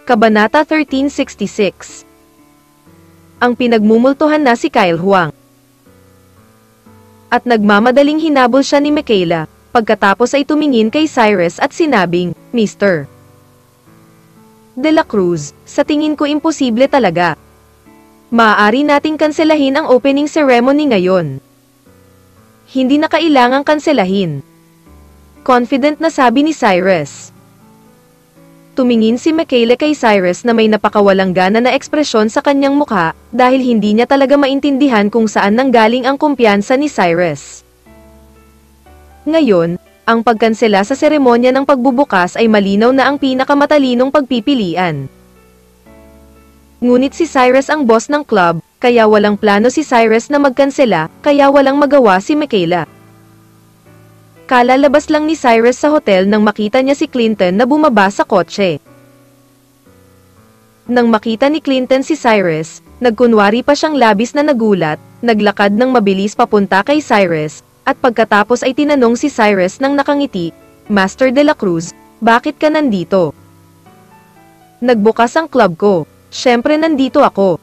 Kabanata 1366. Ang pinagmumultuhan na si Kyle Huang. At nagmamadaling hinabol siya ni Michaela, pagkatapos ay tumingin kay Cyrus at sinabing, Mr. De La Cruz, sa tingin ko imposible talaga. Maaari nating kanselahin ang opening ceremony ngayon. Hindi na kailangang kanselahin. Confident na sabi ni Cyrus. Tumingin si Michaela kay Cyrus na may napakawalang gana na ekspresyon sa kanyang mukha, dahil hindi niya talaga maintindihan kung saan nanggaling ang kumpiyansa ni Cyrus. Ngayon, ang pagkansela sa seremonya ng pagbubukas ay malinaw na ang pinakamatalinong pagpipilian. Ngunit si Cyrus ang boss ng club, kaya walang plano si Cyrus na magkansela, kaya walang magawa si Michaela. Kalalabas lang ni Cyrus sa hotel nang makita niya si Clinton na bumaba sa kotse. Nang makita ni Clinton si Cyrus, nagkunwari pa siyang labis na nagulat, naglakad ng mabilis papunta kay Cyrus, at pagkatapos ay tinanong si Cyrus nang nakangiti, Master De La Cruz, bakit ka nandito? Nagbukas ang club ko. Siyempre nandito ako.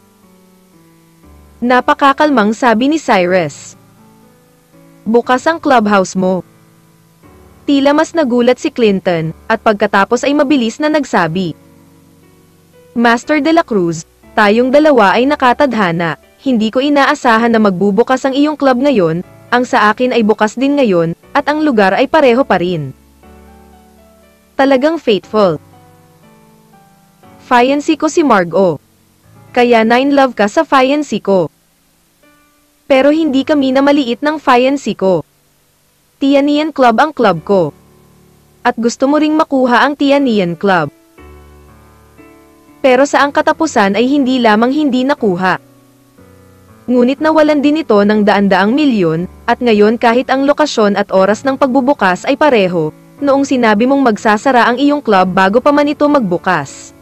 Napakakalmang sabi ni Cyrus. Bukas ang clubhouse mo. Tila mas nagulat si Clinton, at pagkatapos ay mabilis na nagsabi. Master De La Cruz, tayong dalawa ay nakatadhana, hindi ko inaasahan na magbubukas ang iyong club ngayon, ang sa akin ay bukas din ngayon, at ang lugar ay pareho pa rin. Talagang faithful. Fiancé ko si Margo. Kaya 9 love ka sa fiancé ko. Pero hindi kami na maliit ng fiancé ko. Tianian Club ang club ko. At gusto mo ring makuha ang Tianian Club. Pero sa ang katapusan ay hindi lamang hindi nakuha. Ngunit nawalan din ito ng daan-daang milyon, at ngayon kahit ang lokasyon at oras ng pagbubukas ay pareho, noong sinabi mong magsasara ang iyong club bago pa man ito magbukas.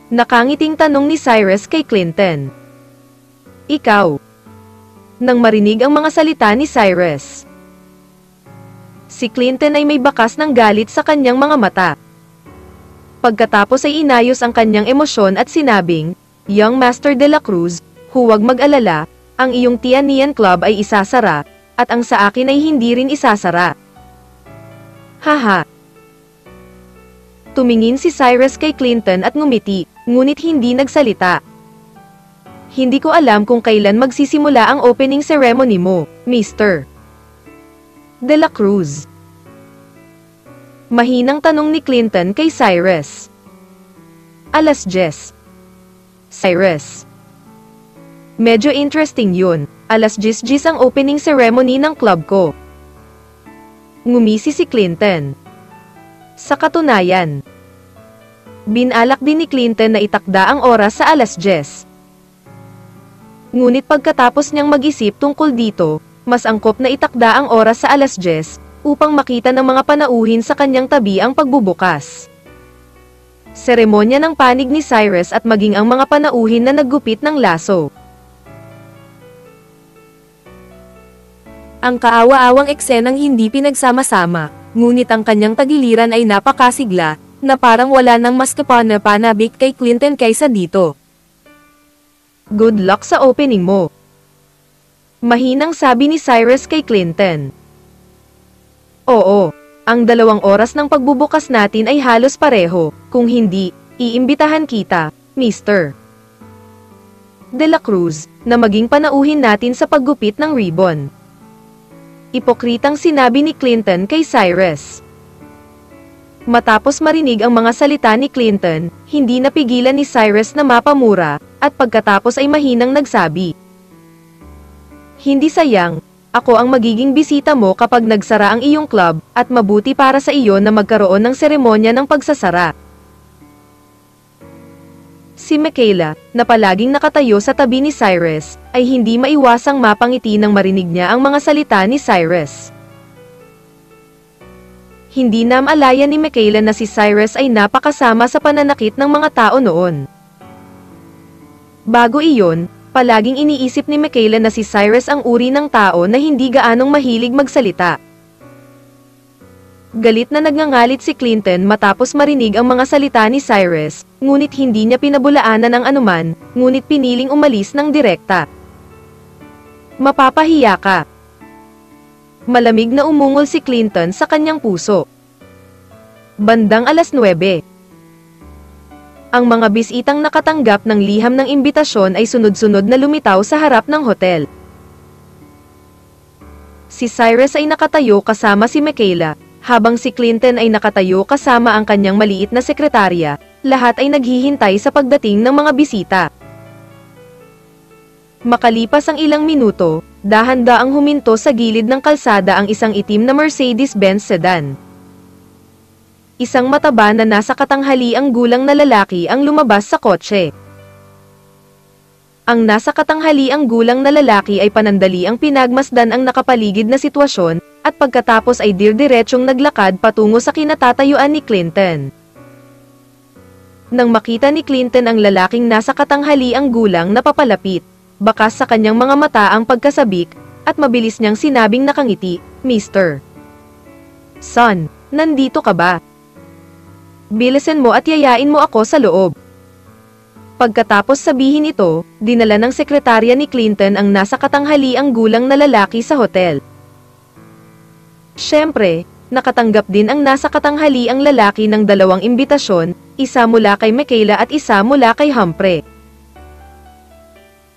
Nakangiting tanong ni Cyrus kay Clinton. Ikaw. Nang marinig ang mga salita ni Cyrus, si Clinton ay may bakas ng galit sa kanyang mga mata. Pagkatapos ay inayos ang kanyang emosyon at sinabing, Young Master De La Cruz, huwag mag-alala, ang iyong Tianian Club ay isasara, at ang sa akin ay hindi rin isasara. Haha. Tumingin si Cyrus kay Clinton at ngumiti, ngunit hindi nagsalita. Hindi ko alam kung kailan magsisimula ang opening ceremony mo, Mr. De La Cruz. Mahinang tanong ni Clinton kay Cyrus. Alas 10. Cyrus. Medyo interesting yun, alas 10 ang opening ceremony ng club ko. Ngumisi si Clinton. Sa katunayan, binalak din ni Clinton na itakda ang oras sa alas 10. Ngunit pagkatapos niyang mag-isip tungkol dito, mas angkop na itakda ang oras sa alas 10, upang makita ng mga panauhin sa kanyang tabi ang pagbubukas. Seremonya ng panig ni Cyrus at maging ang mga panauhin na naggupit ng laso. Ang kaawa-awang eksenang hindi pinagsama-sama, ngunit ang kanyang tagiliran ay napakasigla, na parang wala nang mas kapana-panabik kay Clinton kaysa dito. Good luck sa opening mo. Mahinang sabi ni Cyrus kay Clinton. Oo, ang 2 oras ng pagbubukas natin ay halos pareho, kung hindi, iimbitahan kita, Mr. De La Cruz, na maging panauhin natin sa paggupit ng ribbon. Ipokritang sinabi ni Clinton kay Cyrus. Matapos marinig ang mga salita ni Clinton, hindi napigilan ni Cyrus na mapamura, at pagkatapos ay mahinang nagsabi. Hindi sayang, ako ang magiging bisita mo kapag nagsara ang iyong club, at mabuti para sa iyo na magkaroon ng seremonya ng pagsasara. Si Michaela, na palaging nakatayo sa tabi ni Cyrus, ay hindi maiwasang mapangiti nang marinig niya ang mga salita ni Cyrus. Hindi na maalaya ni Michaela na si Cyrus ay napakasama sa pananakit ng mga tao noon. Bago iyon, palaging iniisip ni Michaela na si Cyrus ang uri ng tao na hindi gaanong mahilig magsalita. Galit na nagngangalit si Clinton matapos marinig ang mga salita ni Cyrus, ngunit hindi niya pinabulaanan ang anuman, ngunit piniling umalis ng direkta. Mapapahiya ka. Malamig na umungol si Clinton sa kanyang puso. Bandang 9:00. Ang mga bisitang nakatanggap ng liham ng imbitasyon ay sunod-sunod na lumitaw sa harap ng hotel. Si Cyrus ay nakatayo kasama si Michaela, habang si Clinton ay nakatayo kasama ang kanyang maliit na sekretarya. Lahat ay naghihintay sa pagdating ng mga bisita. Makalipas ang ilang minuto, dahan-daang huminto sa gilid ng kalsada ang isang itim na Mercedes-Benz sedan. Isang mataba na nasa katanghaliang gulang na lalaki ang lumabas sa kotse. Ang nasa katanghaliang gulang na lalaki ay panandaliang pinagmasdan ang nakapaligid na sitwasyon, at pagkatapos ay dirdiretsong naglakad patungo sa kinatatayuan ni Clinton. Nang makita ni Clinton ang lalaking nasa katanghaliang gulang na papalapit, bakas sa kanyang mga mata ang pagkasabik, at mabilis niyang sinabing nakangiti, "Mr. Son, nandito ka ba? Bilisan mo at yayain mo ako sa loob." Pagkatapos sabihin ito, dinala ng sekretarya ni Clinton ang nasa katanghaliang gulang na lalaki sa hotel. Siyempre, nakatanggap din ang nasa katanghaliang lalaki ng 2 imbitasyon, isa mula kay Michaela at isa mula kay Humphrey.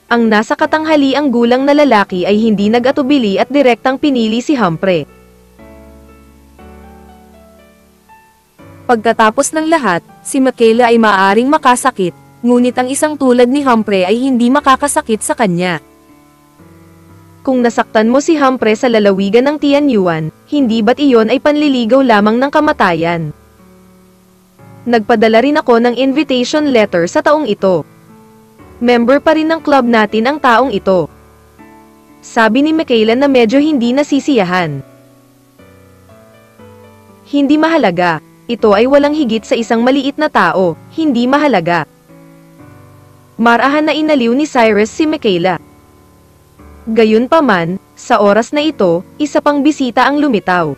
Ang nasa katanghaliang gulang na lalaki ay hindi nag-atubili at direktang pinili si Humphrey. Pagkatapos ng lahat, si Michaela ay maaaring makasakit, ngunit ang isang tulad ni Humphrey ay hindi makakasakit sa kanya. Kung nasaktan mo si Humphrey sa lalawigan ng Tianyuan, hindi ba't iyon ay panliligaw lamang ng kamatayan? Nagpadala rin ako ng invitation letter sa taong ito. Member pa rin ng club natin ang taong ito. Sabi ni Michaela na medyo hindi nasisiyahan. Hindi mahalaga. Ito ay walang higit sa isang maliit na tao, hindi mahalaga. Marahan na inaliw ni Cyrus si Michaela. Gayunpaman, sa oras na ito, isa pang bisita ang lumitaw.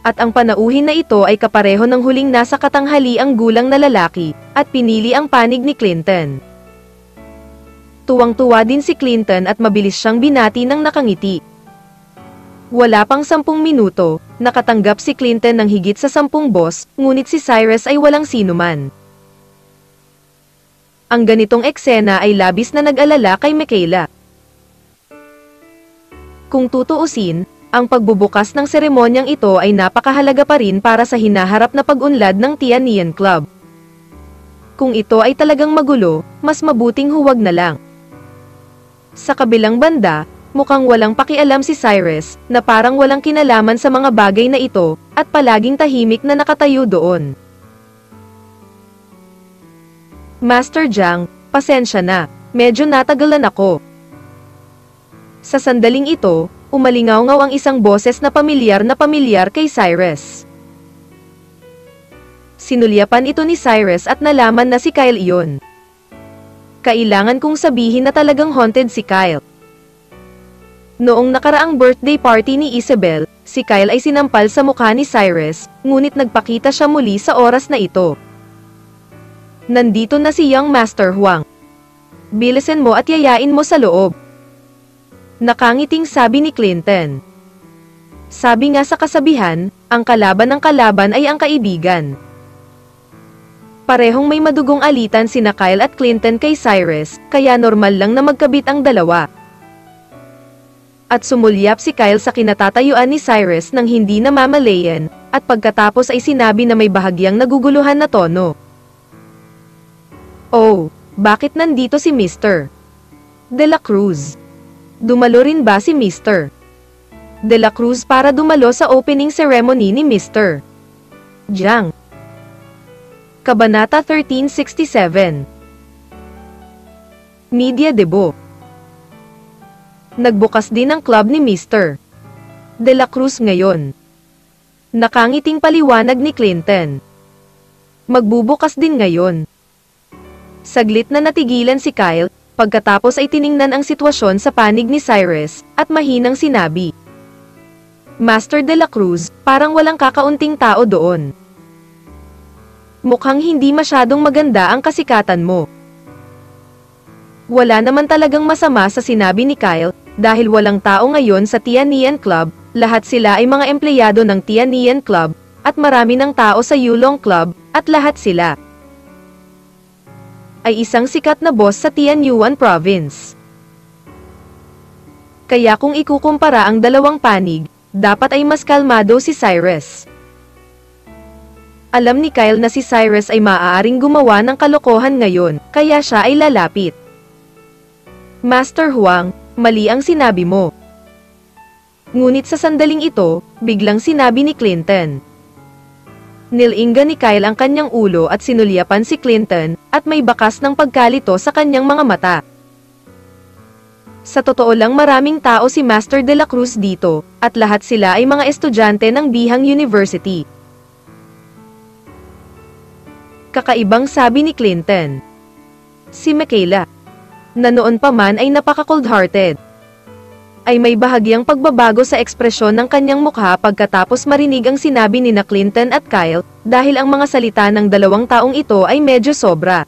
At ang panauhin na ito ay kapareho ng huling nasa katanghaliang gulang na lalaki, at pinili ang panig ni Clinton. Tuwang-tuwa din si Clinton at mabilis siyang binati ng nakangiti. Wala pang 10 minuto, nakatanggap si Clinton ng higit sa 10 boss, ngunit si Cyrus ay walang sinuman. Ang ganitong eksena ay labis na nag-alala kay Michaela. Kung tutuusin, ang pagbubukas ng seremonyang ito ay napakahalaga pa rin para sa hinaharap na pag-unlad ng Tianyuan Club. Kung ito ay talagang magulo, mas mabuting huwag na lang. Sa kabilang banda, mukhang walang pakialam si Cyrus, na parang walang kinalaman sa mga bagay na ito, at palaging tahimik na nakatayo doon. Master Jiang, pasensya na, medyo natagalan ako. Sa sandaling ito, umalingaw-ngaw ang isang boses na pamilyar kay Cyrus. Sinulyapan ito ni Cyrus at nalaman na si Kyle iyon. Kailangan kong sabihin na talagang haunted si Kyle. Noong nakaraang birthday party ni Isabel, si Kyle ay sinampal sa mukha ni Cyrus, ngunit nagpakita siya muli sa oras na ito. Nandito na si Young Master Huang. Bilisan mo at yayain mo sa loob. Nakangiting sabi ni Clinton. Sabi nga sa kasabihan, ang kalaban ng kalaban ay ang kaibigan. Parehong may madugong alitan sina Kyle at Clinton kay Cyrus, kaya normal lang na magkabit ang dalawa. At sumulyap si Kyle sa kinatatayuan ni Cyrus nang hindi namamalayan, at pagkatapos ay sinabi na may bahagyang naguguluhan na tono. Oh, bakit nandito si Mr. De La Cruz? Dumalo rin ba si Mr. De La Cruz para dumalo sa opening ceremony ni Mr. Jiang? Kabanata 1367. Media Debo. Nagbukas din ang club ni Mr. De La Cruz ngayon. Nakangiting paliwanag ni Clinton. Magbubukas din ngayon. Saglit na natigilan si Kyle, pagkatapos ay tiningnan ang sitwasyon sa panig ni Cyrus, at mahinang sinabi. Master de la Cruz, parang walang kakaunting tao doon. Mukhang hindi masyadong maganda ang kasikatan mo. Wala naman talagang masama sa sinabi ni Kyle, dahil walang tao ngayon sa Tianian Club, lahat sila ay mga empleyado ng Tianian Club, at marami ng tao sa Yulong Club, at lahat sila ay isang sikat na boss sa Tianyuan Province. Kaya kung ikukumpara ang dalawang panig, dapat ay mas kalmado si Cyrus. Alam ni Kyle na si Cyrus ay maaaring gumawa ng kalokohan ngayon, kaya siya ay lalapit. Master Huang, mali ang sinabi mo. Ngunit sa sandaling ito, biglang sinabi ni Clinton. Nilinga ni Kyle ang kanyang ulo at sinulyapan si Clinton, at may bakas ng pagkalito sa kanyang mga mata. Sa totoo lang maraming tao si Master de la Cruz dito, at lahat sila ay mga estudyante ng Bihang University. Kakaibang sabi ni Clinton. Si Michaela, na noon pa man ay napaka-cold-hearted, ay may bahagyang pagbabago sa ekspresyon ng kanyang mukha pagkatapos marinig ang sinabi ni na Clinton at Kyle, dahil ang mga salita ng dalawang taong ito ay medyo sobra.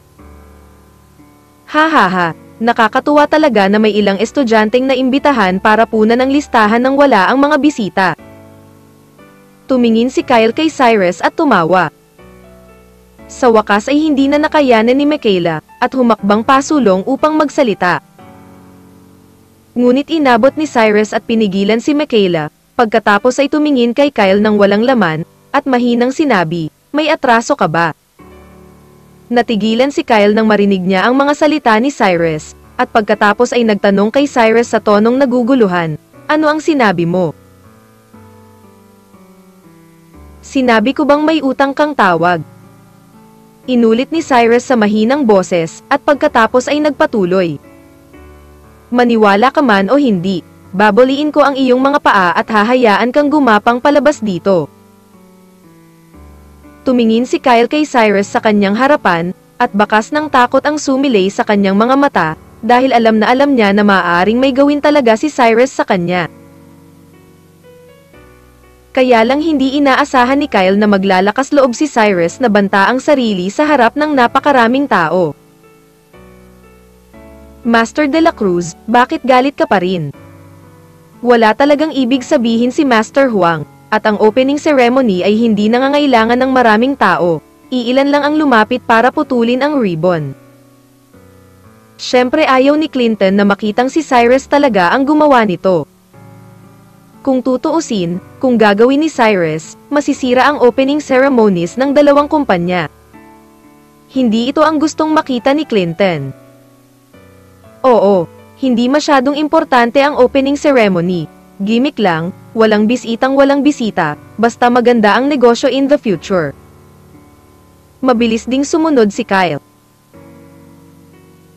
Ha. Nakakatuwa talaga na may ilang estudyanteng naimbitahan para punan ang listahan ng wala ang mga bisita. Tumingin si Kyle kay Cyrus at tumawa. Sa wakas ay hindi na nakayanan ni Michaela, at humakbang pasulong upang magsalita. Ngunit inabot ni Cyrus at pinigilan si Michaela, pagkatapos ay tumingin kay Kyle ng walang laman, at mahinang sinabi, "May atraso ka ba?" Natigilan si Kyle nang marinig niya ang mga salita ni Cyrus, at pagkatapos ay nagtanong kay Cyrus sa tonong naguguluhan, "Ano ang sinabi mo?" "Sinabi ko bang may utang kang tawag?" Inulit ni Cyrus sa mahinang boses, at pagkatapos ay nagpatuloy. "Maniwala ka man o hindi, babaliin ko ang iyong mga paa at hahayaan kang gumapang palabas dito." Tumingin si Kyle kay Cyrus sa kanyang harapan, at bakas ng takot ang sumilay sa kanyang mga mata, dahil alam niya na maaaring may gawin talaga si Cyrus sa kanya. Kaya lang hindi inaasahan ni Kyle na maglalakas loob si Cyrus na banta ang sarili sa harap ng napakaraming tao. "Master de la Cruz, bakit galit ka pa rin?" Wala talagang ibig sabihin si Master Huang, at ang opening ceremony ay hindi nangangailangan ng maraming tao, iilan lang ang lumapit para putulin ang ribbon. Siyempre ayaw ni Clinton na makitang si Cyrus talaga ang gumawa nito. Kung tutuusin, kung gagawin ni Cyrus, masisira ang opening ceremonies ng dalawang kumpanya. Hindi ito ang gustong makita ni Clinton. Oo, hindi masyadong importante ang opening ceremony. Gimmick lang, walang walang bisita, basta maganda ang negosyo in the future. Mabilis ding sumunod si Kyle.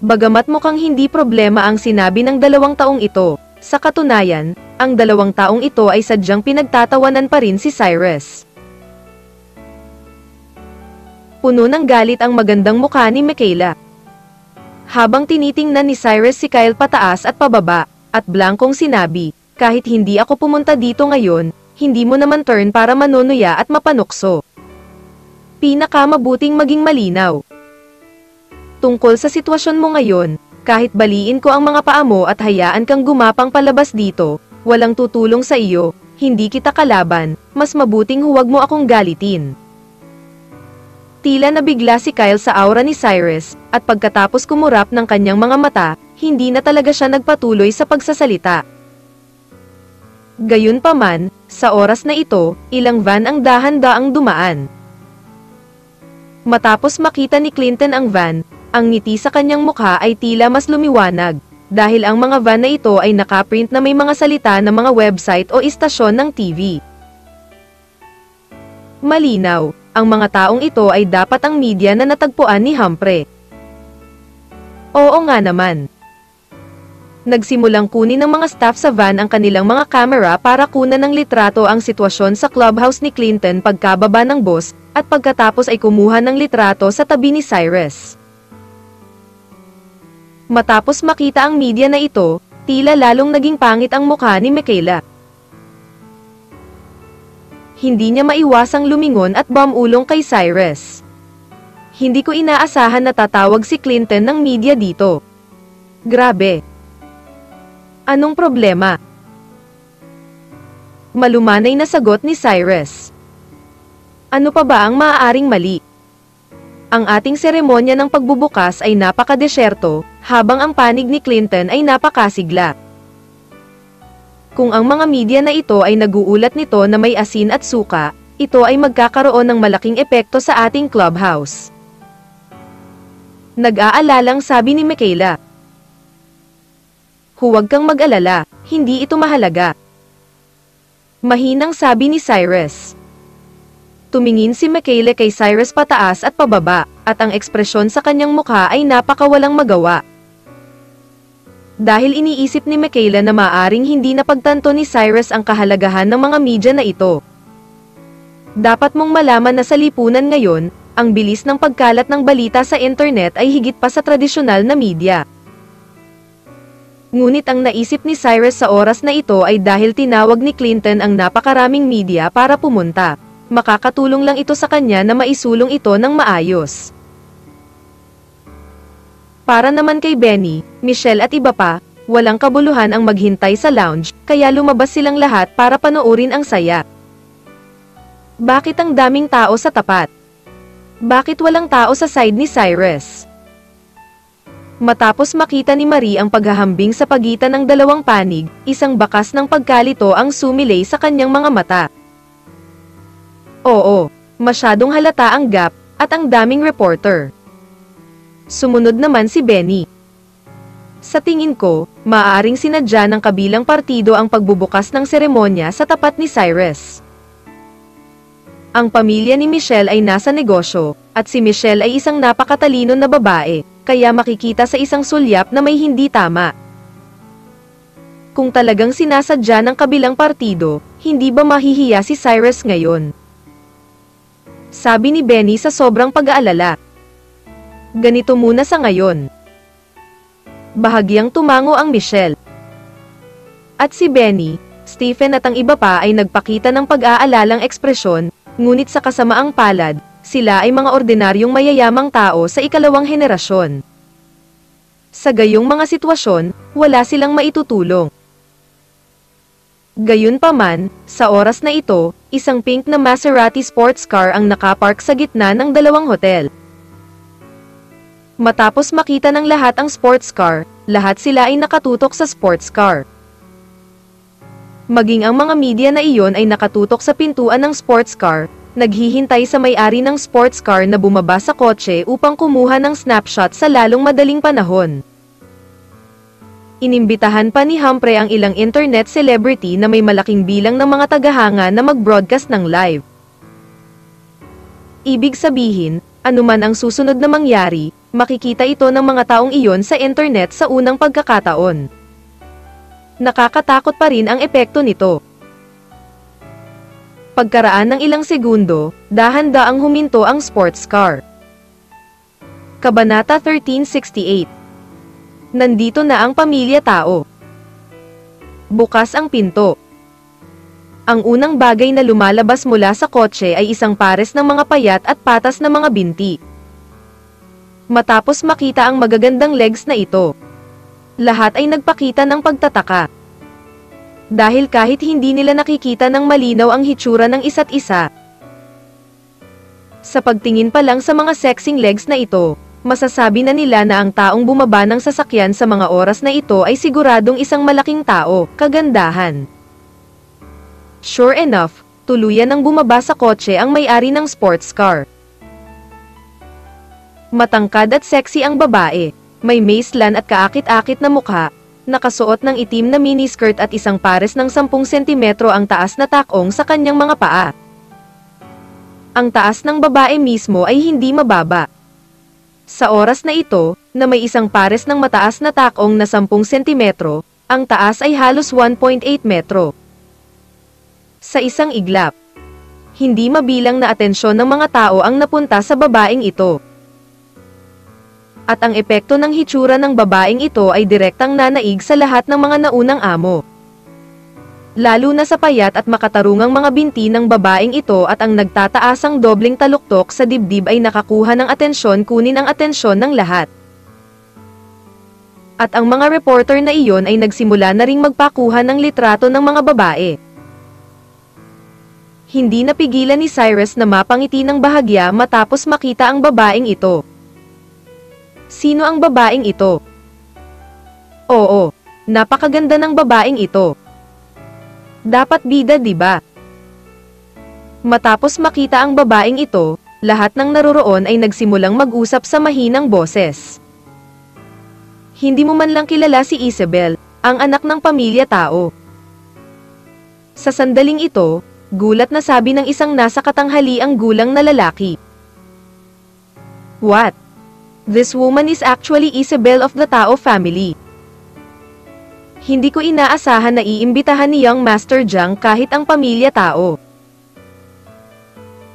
Bagamat mukhang hindi problema ang sinabi ng dalawang taong ito, sa katunayan, ang dalawang taong ito ay sadyang pinagtatawanan pa rin si Cyrus. Puno ng galit ang magandang mukha ni Michaela. Habang tinitingnan ni Cyrus si Kyle pataas at pababa, at blankong sinabi, "Kahit hindi ako pumunta dito ngayon, hindi mo naman turn para manunuya at mapanukso. Pinakamabuting maging malinaw. Tungkol sa sitwasyon mo ngayon, kahit baliin ko ang mga paa mo at hayaan kang gumapang palabas dito, walang tutulong sa iyo, hindi kita kalaban, mas mabuting huwag mo akong galitin." Tila nabigla si Kyle sa aura ni Cyrus, at pagkatapos kumurap ng kanyang mga mata, hindi na talaga siya nagpatuloy sa pagsasalita. Gayunpaman, sa oras na ito, ilang van ang dahan-daang dumaan. Matapos makita ni Clinton ang van, ang ngiti sa kanyang mukha ay tila mas lumiwanag, dahil ang mga van na ito ay nakaprint na may mga salita ng mga website o istasyon ng TV. Malinaw, ang mga taong ito ay dapat ang media na natagpuan ni Humphrey. Oo nga naman. Nagsimulang kunin ng mga staff sa van ang kanilang mga camera para kunan ng litrato ang sitwasyon sa clubhouse ni Clinton pagkababa ng bus, at pagkatapos ay kumuha ng litrato sa tabi ni Cyrus. Matapos makita ang media na ito, tila lalong naging pangit ang mukha ni Michaela. hindi niya maiwasang lumingon at bumulong kay Cyrus. Hindi ko inaasahan na tatawag si Clinton ng media dito. Grabe. Anong problema? Malumanay na sagot ni Cyrus. Ano pa ba ang maaaring mali? Ang ating seremonya ng pagbubukas ay napakadesyerto, habang ang panig ni Clinton ay napakasigla. Kung ang mga media na ito ay naguulat nito na may asin at suka, ito ay magkakaroon ng malaking epekto sa ating clubhouse. Nag-aalalang sabi ni Michaela. Huwag kang mag-alala, hindi ito mahalaga. Mahinang sabi ni Cyrus. Tumingin si Michaela kay Cyrus pataas at pababa, at ang ekspresyon sa kanyang mukha ay napakawalang magawa. Dahil iniisip ni Michaela na maaring hindi napagtanto ni Cyrus ang kahalagahan ng mga media na ito. Dapat mong malaman na sa lipunan ngayon, ang bilis ng pagkalat ng balita sa internet ay higit pa sa tradisyonal na media. Ngunit ang naisip ni Cyrus sa oras na ito ay dahil tinawag ni Clinton ang napakaraming media para pumunta. Makakatulong lang ito sa kanya na maisulong ito ng maayos. Para naman kay Benny, Michelle at iba pa, walang kabuluhan ang maghintay sa lounge, kaya lumabas silang lahat para panoorin ang saya. Bakit ang daming tao sa tapat? Bakit walang tao sa side ni Cyrus? Matapos makita ni Marie ang paghahambing sa pagitan ng dalawang panig, isang bakas ng pagkalito ang sumilay sa kanyang mga mata. Oo, masyadong halata ang gap, at ang daming reporter. Sumunod naman si Benny. Sa tingin ko, maaaring sinadya ng kabilang partido ang pagbubukas ng seremonya sa tapat ni Cyrus. Ang pamilya ni Michelle ay nasa negosyo, at si Michelle ay isang napakatalino na babae, kaya makikita sa isang sulyap na may hindi tama. Kung talagang sinasadya ng kabilang partido, hindi ba mahihiya si Cyrus ngayon? Sabi ni Benny sa sobrang pag-aalala. Ganito muna sa ngayon. Bahagyang tumango ang Michelle. At si Benny, Stephen at ang iba pa ay nagpakita ng pag-aalalang ekspresyon, ngunit sa kasamaang palad, sila ay mga ordinaryong mayayamang tao sa ikalawang henerasyon. Sa gayong mga sitwasyon, wala silang maitutulong. Gayunpaman, sa oras na ito, isang pink na Maserati sports car ang nakapark sa gitna ng dalawang hotel. Matapos makita ng lahat ang sports car, lahat sila ay nakatutok sa sports car. Maging ang mga media na iyon ay nakatutok sa pintuan ng sports car, naghihintay sa may-ari ng sports car na bumaba sa kotse upang kumuha ng snapshot sa lalong madaling panahon. Inimbitahan pa ni Humphrey ang ilang internet celebrity na may malaking bilang ng mga tagahanga na mag-broadcast ng live. Ibig sabihin, anuman ang susunod na mangyari, makikita ito ng mga taong iyon sa internet sa unang pagkakataon. Nakakatakot pa rin ang epekto nito. Pagkaraan ng ilang segundo, dahan-daang huminto ang sports car. Kabanata 1368. Nandito na ang pamilya tao. Bukas ang pinto. Ang unang bagay na lumalabas mula sa kotse ay isang pares ng mga payat at patas na mga binti. Matapos makita ang magagandang legs na ito, lahat ay nagpakita ng pagtataka. Dahil kahit hindi nila nakikita ng malinaw ang hitsura ng isa't isa, sa pagtingin pa lang sa mga sexing legs na ito, masasabi na nila na ang taong bumaba ng sasakyan sa mga oras na ito ay siguradong isang malaking tao, kagandahan. Sure enough, tuluyan ang bumaba sa kotse ang may-ari ng sports car. Matangkad at sexy ang babae, may macelan at kaakit-akit na mukha, nakasuot ng itim na miniskirt at isang pares ng 10 sentimetro ang taas na takong sa kanyang mga paa. Ang taas ng babae mismo ay hindi mababa. Sa oras na ito, na may isang pares ng mataas na takong na 10 sentimetro, ang taas ay halos 1.8 metro. Sa isang iglap, hindi mabilang na atensyon ng mga tao ang napunta sa babaeng ito. At ang epekto ng hitsura ng babaeng ito ay direktang nanaig sa lahat ng mga naunang amo. Lalo na sa payat at makatarungang mga binti ng babaeng ito at ang nagtataasang dobleng taluktok sa dibdib ay nakakuha ng atensyon, kunin ang atensyon ng lahat. At ang mga reporter na iyon ay nagsimula na ring magpakuha ng litrato ng mga babae. Hindi napigilan ni Cyrus na mapangiti ng bahagya matapos makita ang babaeng ito. Sino ang babaeng ito? Oo, napakaganda ng babaeng ito. Dapat bida, diba? Matapos makita ang babaeng ito, lahat ng naroroon ay nagsimulang mag-usap sa mahinang boses. Hindi mo man lang kilala si Isabel, ang anak ng pamilya tao. Sa sandaling ito, gulat na sabi ng isang nasa katanghaliang gulang na lalaki. What? This woman is actually Isabel of the Tao family. Hindi ko inaasahan na iimbitahan ni Young Master Jiang kahit ang pamilya tao.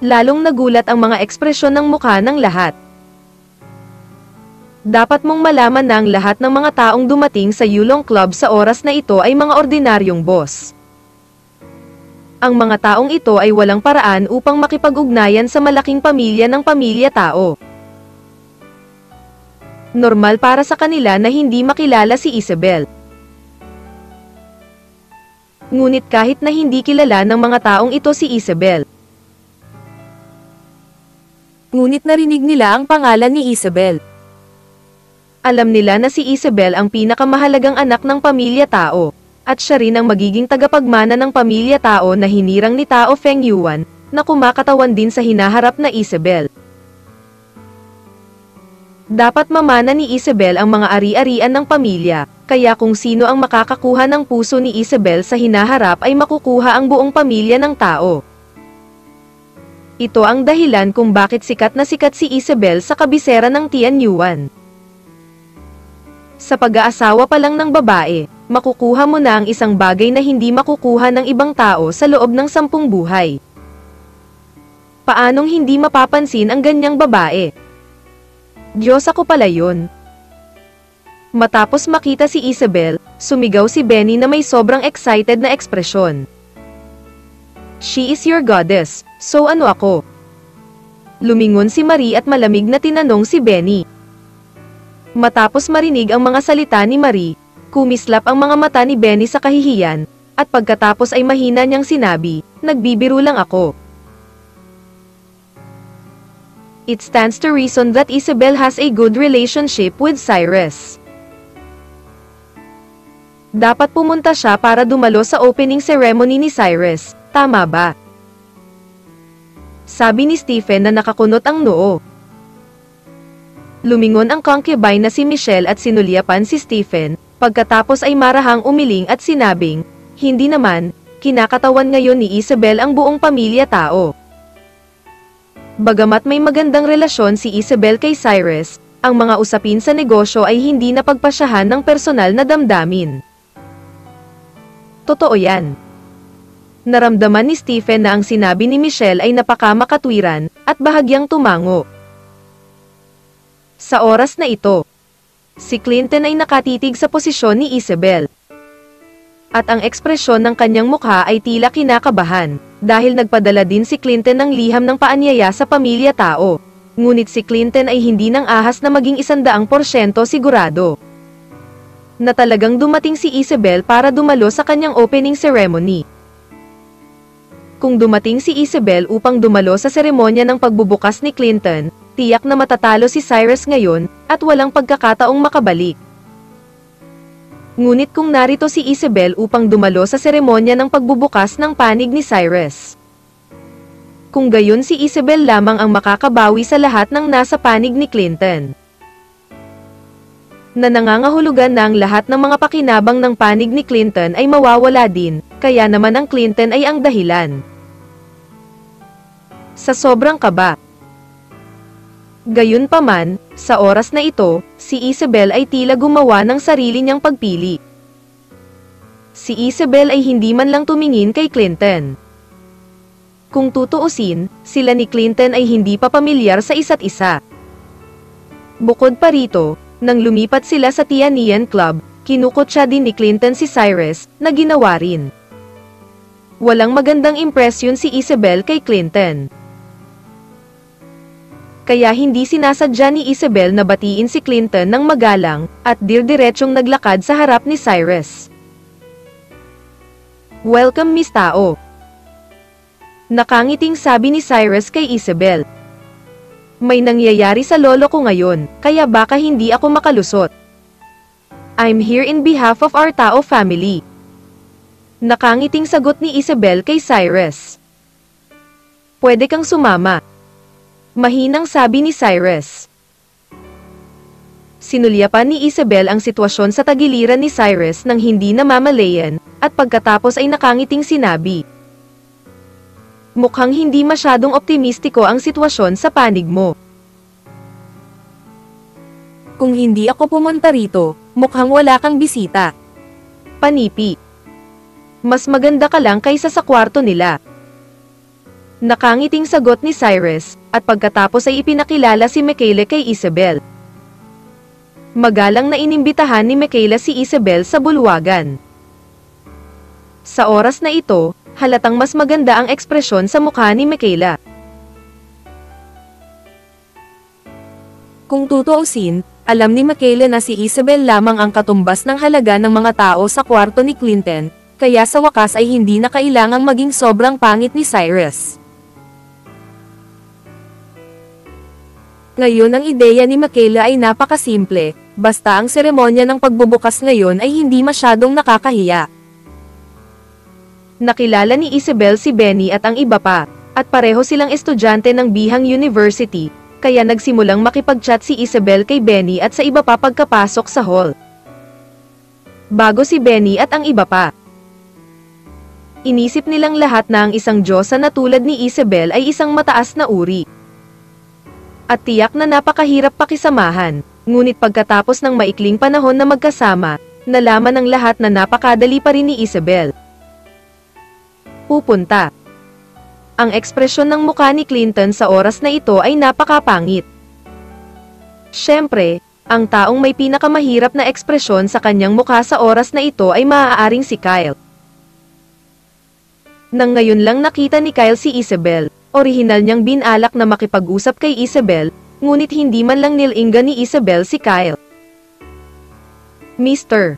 Lalong nagulat ang mga ekspresyon ng mukha ng lahat. Dapat mong malaman na ang lahat ng mga taong dumating sa Yulong Club sa oras na ito ay mga ordinaryong boss. Ang mga taong ito ay walang paraan upang makipag-ugnayan sa malaking pamilya ng pamilya tao. Normal para sa kanila na hindi makilala si Isabel. Ngunit kahit na hindi kilala ng mga taong ito si Isabel. Ngunit narinig nila ang pangalan ni Isabel. Alam nila na si Isabel ang pinakamahalagang anak ng pamilya tao, at siya rin ang magiging tagapagmana ng pamilya tao na hinirang ni Tao Feng Yuan, na kumakatawan din sa hinaharap na Isabel. Dapat mamana ni Isabel ang mga ari-arian ng pamilya, kaya kung sino ang makakakuha ng puso ni Isabel sa hinaharap ay makukuha ang buong pamilya ng tao. Ito ang dahilan kung bakit sikat na sikat si Isabel sa kabisera ng Tian Yuan. Sa pag-aasawa pa lang ng babae, makukuha mo na ang isang bagay na hindi makukuha ng ibang tao sa loob ng 10 buhay. Paanong hindi mapapansin ang ganyang babae? Diyos, ako pala yun. Matapos makita si Isabel, sumigaw si Benny na may sobrang excited na ekspresyon. She is your goddess, so ano ako? Lumingon si Marie at malamig na tinanong si Benny. Matapos marinig ang mga salita ni Marie, kumislap ang mga mata ni Benny sa kahihiyan, at pagkatapos ay mahina niyang sinabi, nagbibiro lang ako. It stands to reason that Isabel has a good relationship with Cyrus. Dapat pumunta siya para dumalo sa opening ceremony ni Cyrus, tama ba? Sabi ni Stephen na nakakunot ang noo. Lumingon ang concubine na si Michelle at sinulyapan si Stephen, pagkatapos ay marahang umiling at sinabing, hindi naman, kinakatawan ngayon ni Isabel ang buong pamilya tao. Bagamat may magandang relasyon si Isabel kay Cyrus, ang mga usapin sa negosyo ay hindi napagpasyahan ng personal na damdamin. Totoo yan. Naramdaman ni Stephen na ang sinabi ni Michelle ay napakamakatwiran, at bahagyang tumango. Sa oras na ito, si Clinton ay nakatitig sa posisyon ni Isabel. At ang ekspresyon ng kanyang mukha ay tila kinakabahan, dahil nagpadala din si Clinton ng liham ng paanyaya sa pamilya tao. Ngunit si Clinton ay hindi nang ahas na maging 100% sigurado na talagang dumating si Isabel para dumalo sa kanyang opening ceremony. Kung dumating si Isabel upang dumalo sa seremonya ng pagbubukas ni Clinton, tiyak na matatalo si Cyrus ngayon, at walang pagkakataong makabalik. Ngunit kung narito si Isabel upang dumalo sa seremonya ng pagbubukas ng panig ni Cyrus, kung gayon si Isabel lamang ang makakabawi sa lahat ng nasa panig ni Clinton, na nangangahulugan na ang lahat ng mga pakinabang ng panig ni Clinton ay mawawala din, kaya naman ang Clinton ay ang dahilan. Sa sobrang kaba. Gayunpaman, sa oras na ito, si Isabel ay tila gumawa ng sarili niyang pagpili. Si Isabel ay hindi man lang tumingin kay Clinton. Kung tutuusin, sila ni Clinton ay hindi pa pamilyar sa isa't isa. Bukod pa rito, nang lumipat sila sa Tianian Club, kinukot siya din ni Clinton si Cyrus, na ginawa rin. Walang magandang impresyon si Isabel kay Clinton. Kaya hindi sinasadya ni Isabel na batiin si Clinton ng magalang, at dirdiretsong naglakad sa harap ni Cyrus. "Welcome, Miss Tao." Nakangiting sabi ni Cyrus kay Isabel. "May nangyayari sa lolo ko ngayon, kaya baka hindi ako makalusot. I'm here in behalf of our Tao family." Nakangiting sagot ni Isabel kay Cyrus. "Pwede kang sumama." Mahinang sabi ni Cyrus. Sinulyapan ni Isabel ang sitwasyon sa tagiliran ni Cyrus nang hindi namamalayan, at pagkatapos ay nakangiting sinabi. "Mukhang hindi masyadong optimistiko ang sitwasyon sa panig mo. Kung hindi ako pumunta rito, mukhang wala kang bisita. Panipi. Mas maganda ka lang kaysa sa kwarto nila." Nakangiting sagot ni Cyrus, at pagkatapos ay ipinakilala si Michaela kay Isabel. Magalang na inimbitahan ni Michaela si Isabel sa bulwagan. Sa oras na ito, halatang mas maganda ang ekspresyon sa mukha ni Michaela. Kung tutuusin, alam ni Michaela na si Isabel lamang ang katumbas ng halaga ng mga tao sa kwarto ni Clinton, kaya sa wakas ay hindi na kailangang maging sobrang pangit ni Cyrus. Ngayon ang ideya ni Michaela ay napakasimple, basta ang seremonya ng pagbubukas ngayon ay hindi masyadong nakakahiya. Nakilala ni Isabel si Benny at ang iba pa, at pareho silang estudyante ng Bihang University, kaya nagsimulang makipag-chat si Isabel kay Benny at sa iba pa pagkapasok sa hall. Bago si Benny at ang iba pa. Inisip nilang lahat na ang isang Diyosa na tulad ni Isabel ay isang mataas na uri. At tiyak na napakahirap pakisamahan, ngunit pagkatapos ng maikling panahon na magkasama, nalaman ng lahat na napakadali pa rin ni Isabel. Pupunta. Ang ekspresyon ng mukha ni Clinton sa oras na ito ay napakapangit. Siyempre, ang taong may pinakamahirap na ekspresyon sa kanyang mukha sa oras na ito ay maaaring si Kyle. Nang ngayon lang nakita ni Kyle si Isabel, orihinal niyang binalak na makipag-usap kay Isabel, ngunit hindi man lang nilinggan ni Isabel si Kyle. "Mr.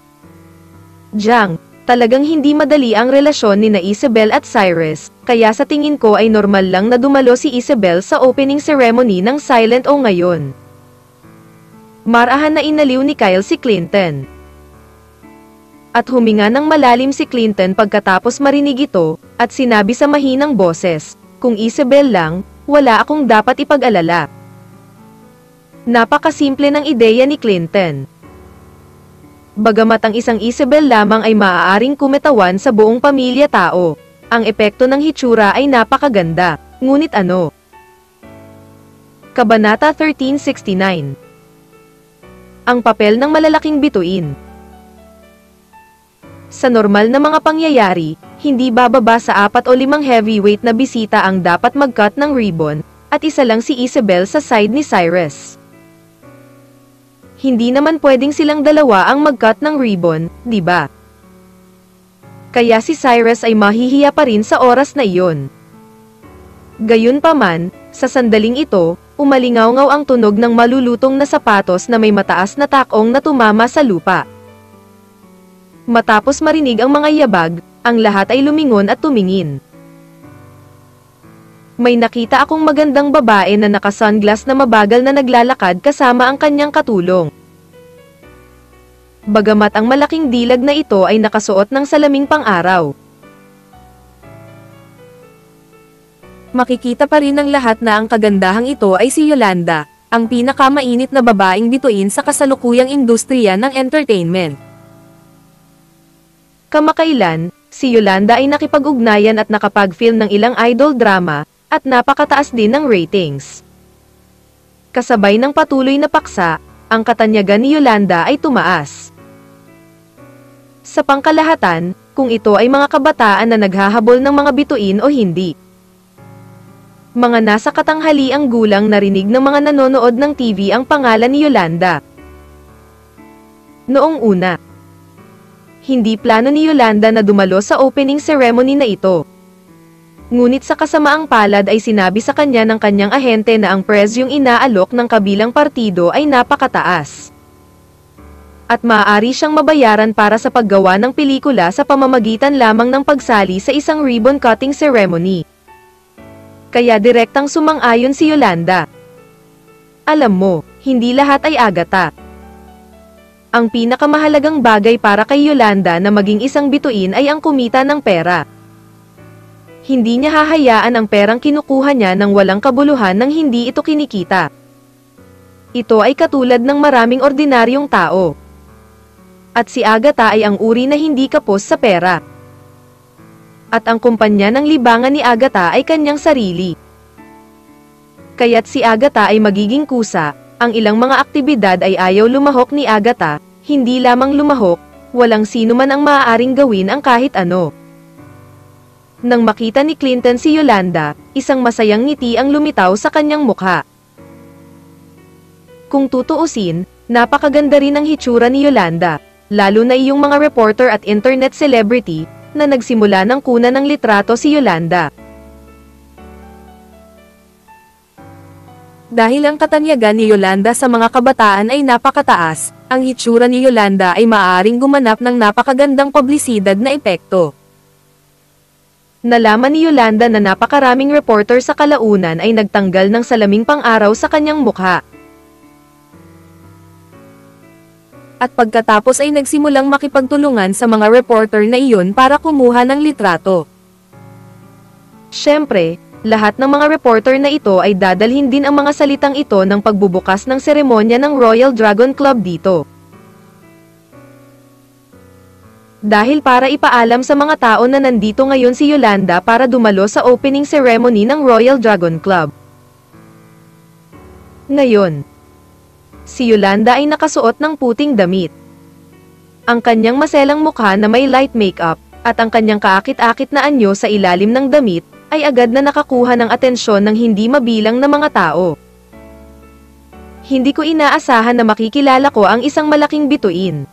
Jiang, talagang hindi madali ang relasyon ni na Isabel at Cyrus, kaya sa tingin ko ay normal lang na dumalo si Isabel sa opening ceremony ng Silent O ngayon." Marahan na inaliw ni Kyle si Clinton. At huminga ng malalim si Clinton pagkatapos marinig ito, at sinabi sa mahinang boses, "Kung Isabel lang, wala akong dapat ipag-alala." Napakasimple ng ideya ni Clinton. Bagamat ang isang Isabel lamang ay maaaring kumetawan sa buong pamilya tao, ang epekto ng hitsura ay napakaganda, ngunit ano? Kabanata 1369. Ang papel ng malalaking bituin. Sa normal na mga pangyayari, hindi bababa sa 4 o 5 heavyweight na bisita ang dapat mag-cut ng ribbon, at isa lang si Isabel sa side ni Cyrus. Hindi naman pwedeng silang dalawa ang mag-cut ng ribbon, di ba? Kaya si Cyrus ay mahihiya pa rin sa oras na iyon. Gayunpaman, sa sandaling ito, umalingaw-ngaw ang tunog ng malulutong na sapatos na may mataas na takong na tumama sa lupa. Matapos marinig ang mga yabag, ang lahat ay lumingon at tumingin. May nakita akong magandang babae na naka-sunglass na mabagal na naglalakad kasama ang kanyang katulong. Bagamat ang malaking dilag na ito ay nakasuot ng salaming pang-araw. Makikita pa rin ng lahat na ang kagandahang ito ay si Yolanda, ang pinakamainit na babaeng bituin sa kasalukuyang industriya ng entertainment. Kamakailan, si Yolanda ay nakipag-ugnayan at nakapag-film ng ilang idol drama, at napakataas din ng ratings. Kasabay ng patuloy na paksa, ang katanyagan ni Yolanda ay tumaas. Sa pangkalahatan, kung ito ay mga kabataan na naghahabol ng mga bituin o hindi. Mga nasa katanghaliang gulang narinig ng mga nanonood ng TV ang pangalan ni Yolanda. Noong una, Hindi plano ni Yolanda na dumalo sa opening ceremony na ito. Ngunit sa kasamaang palad ay sinabi sa kanya ng kanyang ahente na ang presyong inaalok ng kabilang partido ay napakataas. At maaari siyang mabayaran para sa paggawa ng pelikula sa pamamagitan lamang ng pagsali sa isang ribbon-cutting ceremony. Kaya direktang sumang-ayon si Yolanda. Alam mo, hindi lahat ay Agatha. Ang pinakamahalagang bagay para kay Yolanda na maging isang bituin ay ang kumita ng pera. Hindi niya hahayaan ang perang kinukuha niya ng walang kabuluhan nang hindi ito kinikita. Ito ay katulad ng maraming ordinaryong tao. At si Agatha ay ang uri na hindi kapos sa pera. At ang kumpanya ng libangan ni Agatha ay kanyang sarili. Kaya't si Agatha ay magiging kusa, ang ilang mga aktibidad ay ayaw lumahok ni Agatha, hindi lamang lumahok, walang sino man ang maaaring gawin ang kahit ano. Nang makita ni Clinton si Yolanda, isang masayang ngiti ang lumitaw sa kanyang mukha. Kung tutuusin, napakaganda rin ang hitsura ni Yolanda, lalo na iyong mga reporter at internet celebrity, na nagsimula ng kuna ng litrato si Yolanda. Dahil ang katanyagan ni Yolanda sa mga kabataan ay napakataas, ang hitsura ni Yolanda ay maaaring gumanap ng napakagandang publisidad na epekto. Nalaman ni Yolanda na napakaraming reporter sa kalaunan ay nagtanggal ng salaming pang-araw sa kanyang mukha. At pagkatapos ay nagsimulang makipagtulungan sa mga reporter na iyon para kumuha ng litrato. Siyempre, lahat ng mga reporter na ito ay dadalhin din ang mga salitang ito ng pagbubukas ng seremonya ng Royal Dragon Club dito. Dahil para ipaalam sa mga tao na nandito ngayon si Yolanda para dumalo sa opening ceremony ng Royal Dragon Club. Ngayon, si Yolanda ay nakasuot ng puting damit. Ang kanyang maselang mukha na may light makeup, at ang kanyang kaakit-akit na anyo sa ilalim ng damit, ay agad na nakakuha ng atensyon ng hindi mabilang na mga tao. Hindi ko inaasahan na makikilala ko ang isang malaking bituin.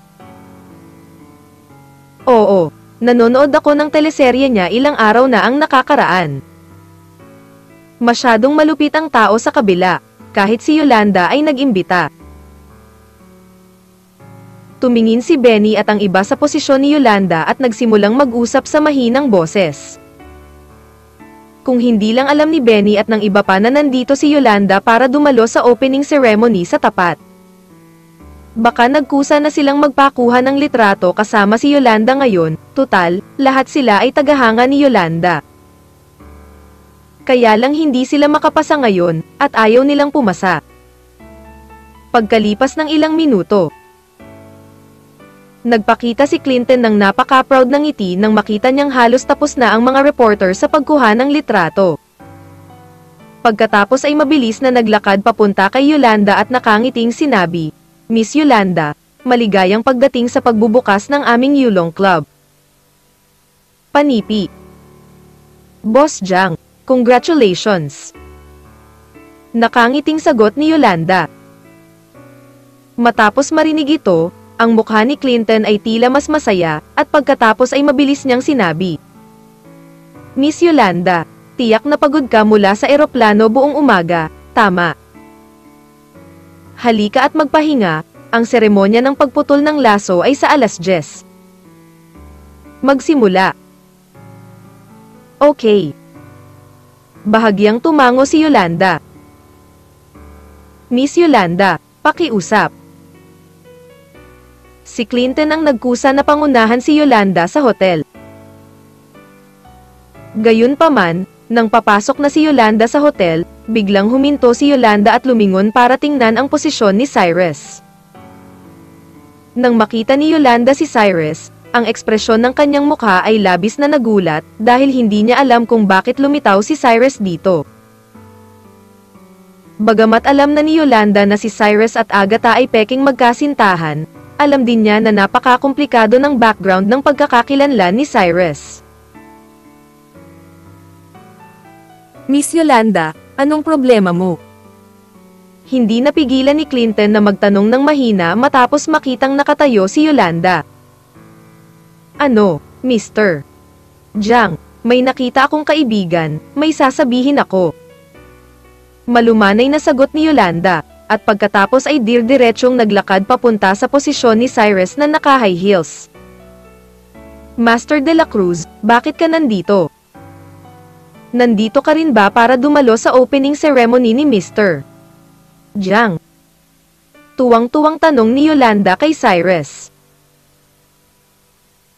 Oo, nanonood ako ng teleserye niya ilang araw na ang nakakaraan. Masyadong malupit ang tao sa kabila, kahit si Yolanda ay nag-imbita. Tumingin si Benny at ang iba sa posisyon ni Yolanda at nagsimulang mag-usap sa mahinang boses. Kung hindi lang alam ni Benny at ng iba pa na nandito si Yolanda para dumalo sa opening ceremony sa tapat. Baka nagkusa na silang magpakuha ng litrato kasama si Yolanda ngayon, tutal, lahat sila ay tagahanga ni Yolanda. Kaya lang hindi sila makapasa ngayon, at ayaw nilang pumasa. Pagkalipas ng ilang minuto, nagpakita si Clinton ng napaka-proud ng ngiti nang makita niyang halos tapos na ang mga reporter sa pagkuha ng litrato. Pagkatapos ay mabilis na naglakad papunta kay Yolanda at nakangiting sinabi, Miss Yolanda, maligayang pagdating sa pagbubukas ng aming Yulong Club. Panipi. Boss Jang, congratulations. Nakangiting sagot ni Yolanda. Matapos marinig ito, ang mukha ni Clinton ay tila mas masaya, at pagkatapos ay mabilis niyang sinabi. Miss Yolanda, tiyak na pagod ka mula sa eroplano buong umaga, tama. Halika at magpahinga, ang seremonya ng pagputol ng laso ay sa 10:00. Magsimula. Okay. Bahagyang tumango si Yolanda. Miss Yolanda, pakiusap. Si Clinton ang nagkusa na pangunahan si Yolanda sa hotel. Gayunpaman, nang papasok na si Yolanda sa hotel, biglang huminto si Yolanda at lumingon para tingnan ang posisyon ni Cyrus. Nang makita ni Yolanda si Cyrus, ang ekspresyon ng kanyang mukha ay labis na nagulat dahil hindi niya alam kung bakit lumitaw si Cyrus dito. Bagamat alam na ni Yolanda na si Cyrus at Agatha ay peking magkasintahan, alam din niya na napaka-komplikado ng background ng pagkakakilanlan ni Cyrus. Miss Yolanda, anong problema mo? Hindi napigilan ni Clinton na magtanong ng mahina matapos makitang nakatayo si Yolanda. Ano, Mr. Jiang, may nakita akong kaibigan, may sasabihin ako. Malumanay na sagot ni Yolanda, at pagkatapos ay diretsyong naglakad papunta sa posisyon ni Cyrus na naka-high heels. Master de la Cruz, bakit ka nandito? Nandito ka rin ba para dumalo sa opening ceremony ni Mr. Jiang? Tuwang-tuwang tanong ni Yolanda kay Cyrus.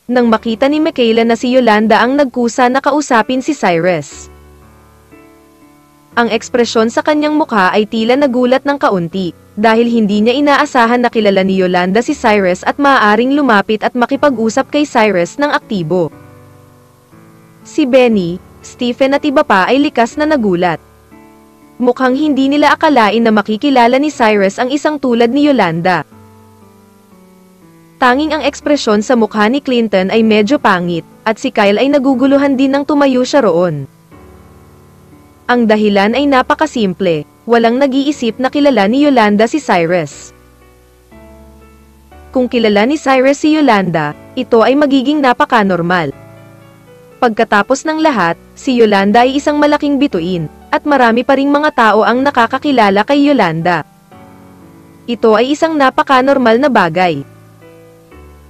Nang makita ni Michaela na si Yolanda ang nagkusa na kausapin si Cyrus. Ang ekspresyon sa kanyang mukha ay tila nagulat ng kaunti, dahil hindi niya inaasahan na kilala ni Yolanda si Cyrus at maaaring lumapit at makipag-usap kay Cyrus ng aktibo. Si Benny, Stephen at iba pa ay likas na nagulat. Mukhang hindi nila akalain na makikilala ni Cyrus ang isang tulad ni Yolanda. Tanging ang ekspresyon sa mukha ni Clinton ay medyo pangit, at si Kyle ay naguguluhan din nang tumayo siya roon. Ang dahilan ay napakasimple, walang nag-iisip na kilala ni Yolanda si Cyrus. Kung kilala ni Cyrus si Yolanda, ito ay magiging napaka-normal. Pagkatapos ng lahat, si Yolanda ay isang malaking bituin, at marami pa ring mga tao ang nakakakilala kay Yolanda. Ito ay isang napaka-normal na bagay.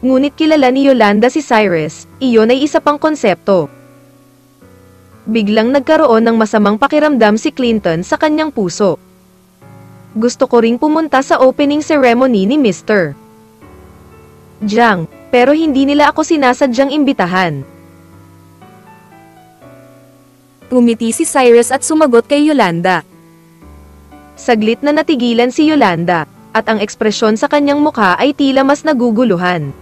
Ngunit kilala ni Yolanda si Cyrus, iyon ay isa pang konsepto. Biglang nagkaroon ng masamang pakiramdam si Clinton sa kanyang puso. Gusto ko ring pumunta sa opening ceremony ni Mr. Jiang, pero hindi nila ako sinasadyang imbitahan. Umiti si Cyrus at sumagot kay Yolanda. Saglit na natigilan si Yolanda, at ang ekspresyon sa kanyang mukha ay tila mas naguguluhan.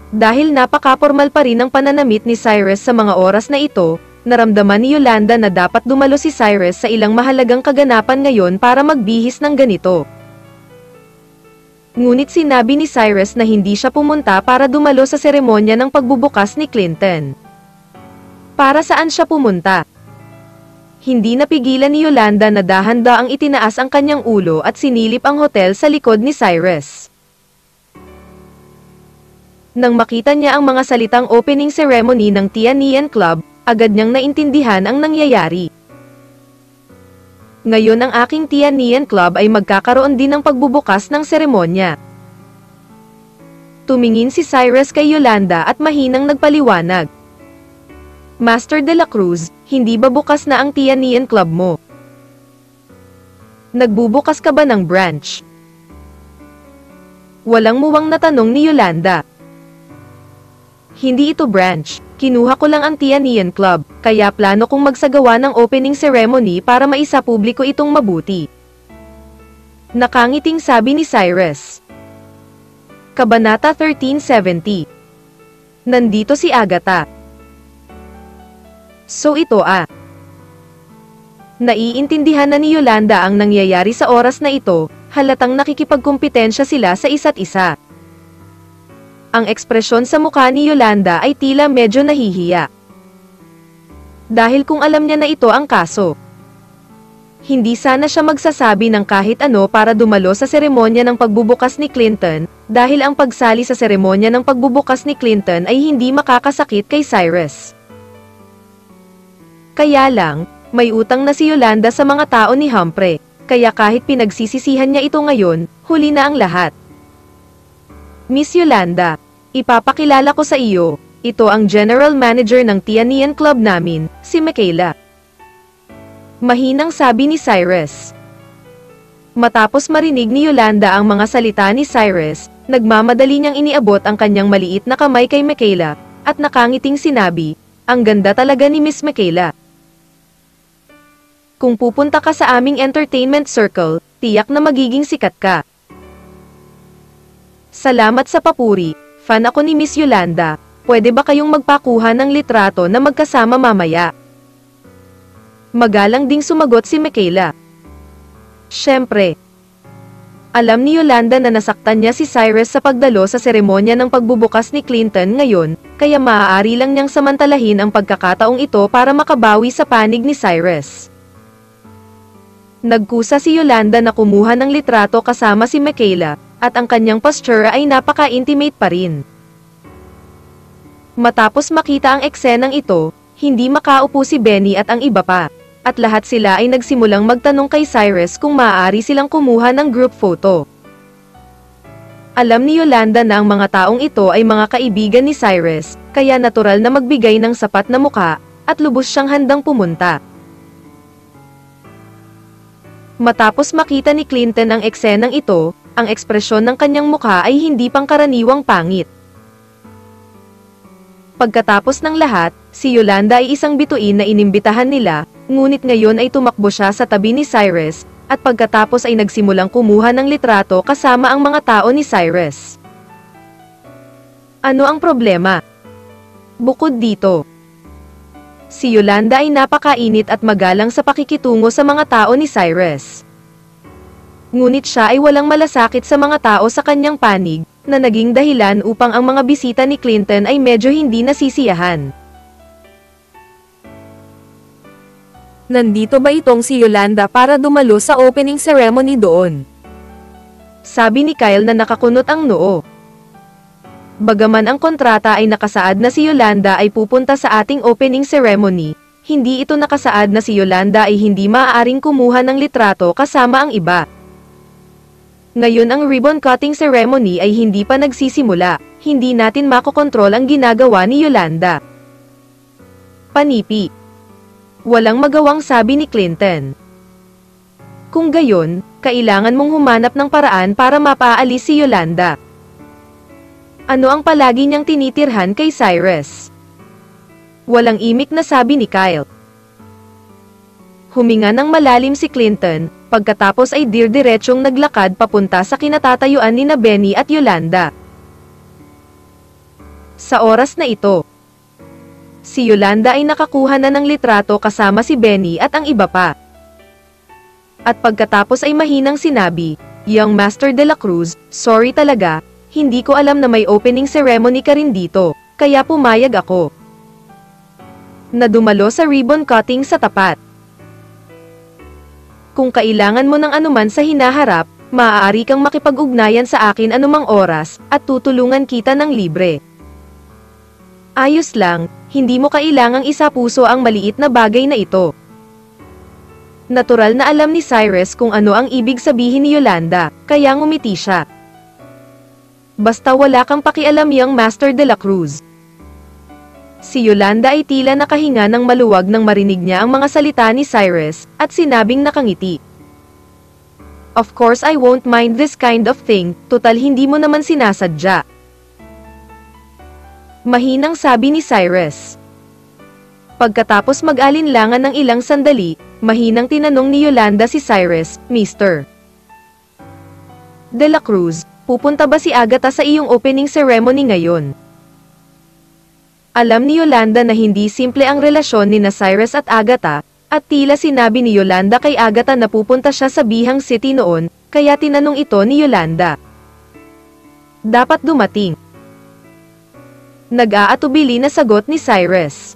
Dahil napaka-formal pa rin ang pananamit ni Cyrus sa mga oras na ito, naramdaman ni Yolanda na dapat dumalo si Cyrus sa ilang mahalagang kaganapan ngayon para magbihis ng ganito. Ngunit sinabi ni Cyrus na hindi siya pumunta para dumalo sa seremonya ng pagbubukas ni Clinton. Para saan siya pumunta? Hindi napigilan ni Yolanda na dahan-daang itinaas ang kanyang ulo at sinilip ang hotel sa likod ni Cyrus. Nang makita niya ang mga salitang opening ceremony ng Tianyan Club, agad niyang naintindihan ang nangyayari. Ngayon ang aking Tianyan Club ay magkakaroon din ng pagbubukas ng seremonya. Tumingin si Cyrus kay Yolanda at mahinang nagpaliwanag. Master de la Cruz, hindi ba bukas na ang Tianyan Club mo? Nagbubukas ka ba ng branch? Walang muwang na tanong ni Yolanda. Hindi ito branch, kinuha ko lang ang Tianyan Club, kaya plano kong magsagawa ng opening ceremony para maisapubliko itong mabuti. Nakangiting sabi ni Cyrus. Kabanata 1370. Nandito si Agatha. So ito Naiintindihan na ni Yolanda ang nangyayari sa oras na ito, halatang nakikipagkumpetensya sila sa isa't isa. Ang ekspresyon sa mukha ni Yolanda ay tila medyo nahihiya. Dahil kung alam niya na ito ang kaso, hindi sana siya magsasabi ng kahit ano para dumalo sa seremonya ng pagbubukas ni Clinton, dahil ang pagsali sa seremonya ng pagbubukas ni Clinton ay hindi makakasakit kay Cyrus. Kaya lang, may utang na si Yolanda sa mga tao ni Humphrey, kaya kahit pinagsisisihan niya ito ngayon, huli na ang lahat. Miss Yolanda, ipapakilala ko sa iyo, ito ang General Manager ng Tianyan Club namin, si Michaela. Mahinang sabi ni Cyrus. Matapos marinig ni Yolanda ang mga salita ni Cyrus, nagmamadali niyang iniabot ang kanyang maliit na kamay kay Michaela, at nakangiting sinabi, ang ganda talaga ni Miss Michaela. Kung pupunta ka sa aming entertainment circle, tiyak na magiging sikat ka. Salamat sa papuri, fan ako ni Miss Yolanda, pwede ba kayong magpakuha ng litrato na magkasama mamaya? Magalang ding sumagot si Michaela. Siyempre. Alam ni Yolanda na nasaktan niya si Cyrus sa pagdalo sa seremonya ng pagbubukas ni Clinton ngayon, kaya maaari lang niyang samantalahin ang pagkakataong ito para makabawi sa panig ni Cyrus. Nagkusa si Yolanda na kumuha ng litrato kasama si Michaela, at ang kanyang posture ay napaka-intimate pa rin. Matapos makita ang eksenang ito, hindi makaupo si Benny at ang iba pa. At lahat sila ay nagsimulang magtanong kay Cyrus kung maaari silang kumuha ng group photo. Alam ni Yolanda na ang mga taong ito ay mga kaibigan ni Cyrus, kaya natural na magbigay ng sapat na muka, at lubos siyang handang pumunta. Matapos makita ni Clinton ang eksenang ito, ang ekspresyon ng kanyang mukha ay hindi pangkaraniwang pangit. Pagkatapos ng lahat, si Yolanda ay isang bituin na inimbitahan nila, ngunit ngayon ay tumakbo siya sa tabi ni Cyrus, at pagkatapos ay nagsimulang kumuha ng litrato kasama ang mga tao ni Cyrus. Ano ang problema? Bukod dito, si Yolanda ay napakainit at magalang sa pakikitungo sa mga tao ni Cyrus. Ngunit siya ay walang malasakit sa mga tao sa kanyang panig, na naging dahilan upang ang mga bisita ni Clinton ay medyo hindi nasisiyahan. Nandito ba itong si Yolanda para dumalo sa opening ceremony doon? Sabi ni Kyle na nakakunot ang noo. Bagaman ang kontrata ay nakasaad na si Yolanda ay pupunta sa ating opening ceremony, hindi ito nakasaad na si Yolanda ay hindi maaaring kumuha ng litrato kasama ang iba. Ngayon ang ribbon cutting ceremony ay hindi pa nagsisimula, hindi natin makokontrol ang ginagawa ni Yolanda. Panipi. Walang magawang sabi ni Clinton. Kung gayon, kailangan mong humanap ng paraan para mapaalis si Yolanda. Ano ang palagi niyang tinitirhan kay Cyrus? Walang imik na sabi ni Kyle. Huminga ng malalim si Clinton, pagkatapos ay dirdiretsong naglakad papunta sa kinatatayuan ni Benny at Yolanda. Sa oras na ito, si Yolanda ay nakakuha na ng litrato kasama si Benny at ang iba pa. At pagkatapos ay mahinang sinabi, "Young Master de la Cruz, sorry talaga, hindi ko alam na may opening ceremony ka rin dito, kaya pumayag ako na dumalo sa ribbon cutting sa tapat. Kung kailangan mo ng anuman sa hinaharap, maaari kang makipag-ugnayan sa akin anumang oras, at tutulungan kita ng libre. Ayos lang, hindi mo kailangang isapuso ang maliit na bagay na ito." Natural na alam ni Cyrus kung ano ang ibig sabihin ni Yolanda, kaya ngumiti siya. Basta wala kang pakialam, Young Master de la Cruz. Si Yolanda ay tila nakahinga ng maluwag nang marinig niya ang mga salita ni Cyrus, at sinabing nakangiti. Of course I won't mind this kind of thing, total hindi mo naman sinasadya. Mahinang sabi ni Cyrus. Pagkatapos mag-alinlangan ng ilang sandali, mahinang tinanong ni Yolanda si Cyrus, Mr. de la Cruz, pupunta ba si Agatha sa iyong opening ceremony ngayon? Alam ni Yolanda na hindi simple ang relasyon ni Cyrus at Agatha, at tila sinabi ni Yolanda kay Agatha na pupunta siya sa Bihang City noon, kaya tinanong ito ni Yolanda. Dapat dumating. Nag-aatubili na sagot ni Cyrus.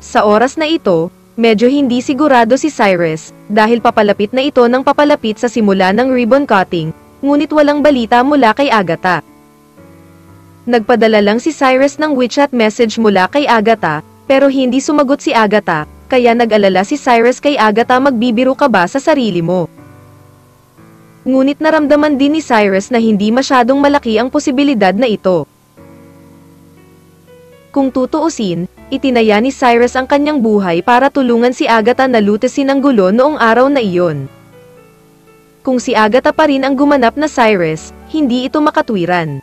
Sa oras na ito, medyo hindi sigurado si Cyrus, dahil papalapit na ito ng papalapit sa simula ng ribbon cutting, ngunit walang balita mula kay Agatha. Nagpadala lang si Cyrus ng WeChat message mula kay Agatha, pero hindi sumagot si Agatha, kaya nag-alala si Cyrus kay Agatha, magbibiro ka ba sa sarili mo? Ngunit naramdaman din ni Cyrus na hindi masyadong malaki ang posibilidad na ito. Kung tutuusin, itinaya ni Cyrus ang kanyang buhay para tulungan si Agatha na lutesin ang gulo noong araw na iyon. Kung si Agatha pa rin ang gumanap na Cyrus, hindi ito makatwiran.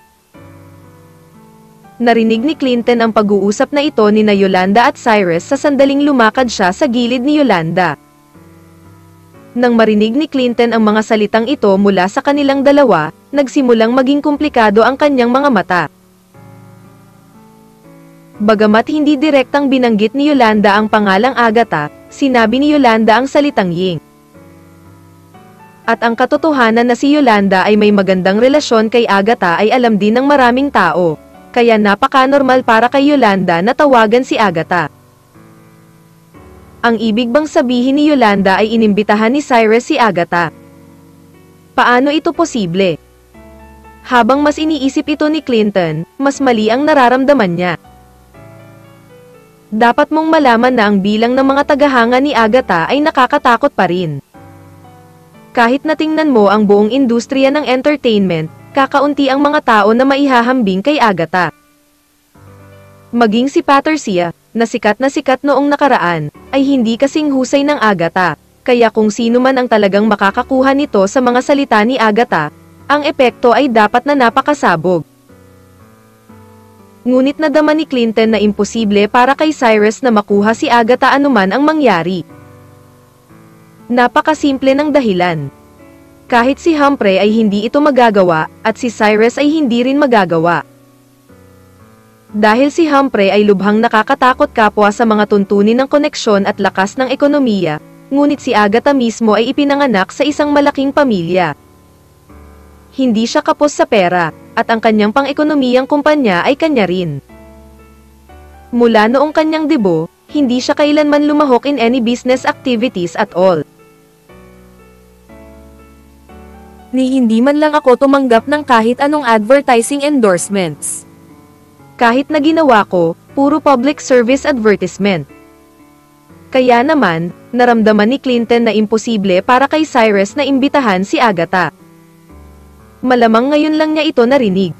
Narinig ni Clinton ang pag-uusap na ito ni Yolanda at Cyrus sa sandaling lumakad siya sa gilid ni Yolanda. Nang marinig ni Clinton ang mga salitang ito mula sa kanilang dalawa, nagsimulang maging komplikado ang kanyang mga mata. Bagamat hindi direktang binanggit ni Yolanda ang pangalang Agatha, sinabi ni Yolanda ang salitang Ying. At ang katotohanan na si Yolanda ay may magandang relasyon kay Agatha ay alam din ng maraming tao, kaya napaka-normal para kay Yolanda na tawagan si Agatha. Ang ibig bang sabihin ni Yolanda ay inimbitahan ni Cyrus si Agatha? Paano ito posible? Habang mas iniisip ito ni Clinton, mas mali ang nararamdaman niya. Dapat mong malaman na ang bilang ng mga tagahanga ni Agatha ay nakakatakot pa rin. Kahit natingnan mo ang buong industriya ng entertainment, kakaunti ang mga tao na maihahambing kay Agatha. Maging si Patricia, na sikat noong nakaraan, ay hindi kasing husay ng Agatha, kaya kung sino man ang talagang makakakuha nito sa mga salita ni Agatha, ang epekto ay dapat na napakasabog. Ngunit nadama ni Clinton na imposible para kay Cyrus na makuha si Agatha anuman ang mangyari. Napakasimple ng dahilan. Kahit si Humphrey ay hindi ito magagawa, at si Cyrus ay hindi rin magagawa. Dahil si Humphrey ay lubhang nakakatakot kapwa sa mga tuntunin ng koneksyon at lakas ng ekonomiya, ngunit si Agatha mismo ay ipinanganak sa isang malaking pamilya. Hindi siya kapos sa pera, at ang kanyang pang-ekonomiyang kumpanya ay kanya rin. Mula noong kanyang debut, hindi siya kailanman lumahok in any business activities at all. Ni hindi man lang ako tumanggap ng kahit anong advertising endorsements. Kahit na ginawa ko, puro public service advertisement. Kaya naman, naramdaman ni Clinton na imposible para kay Cyrus na imbitahan si Agatha. Malamang ngayon lang niya ito narinig.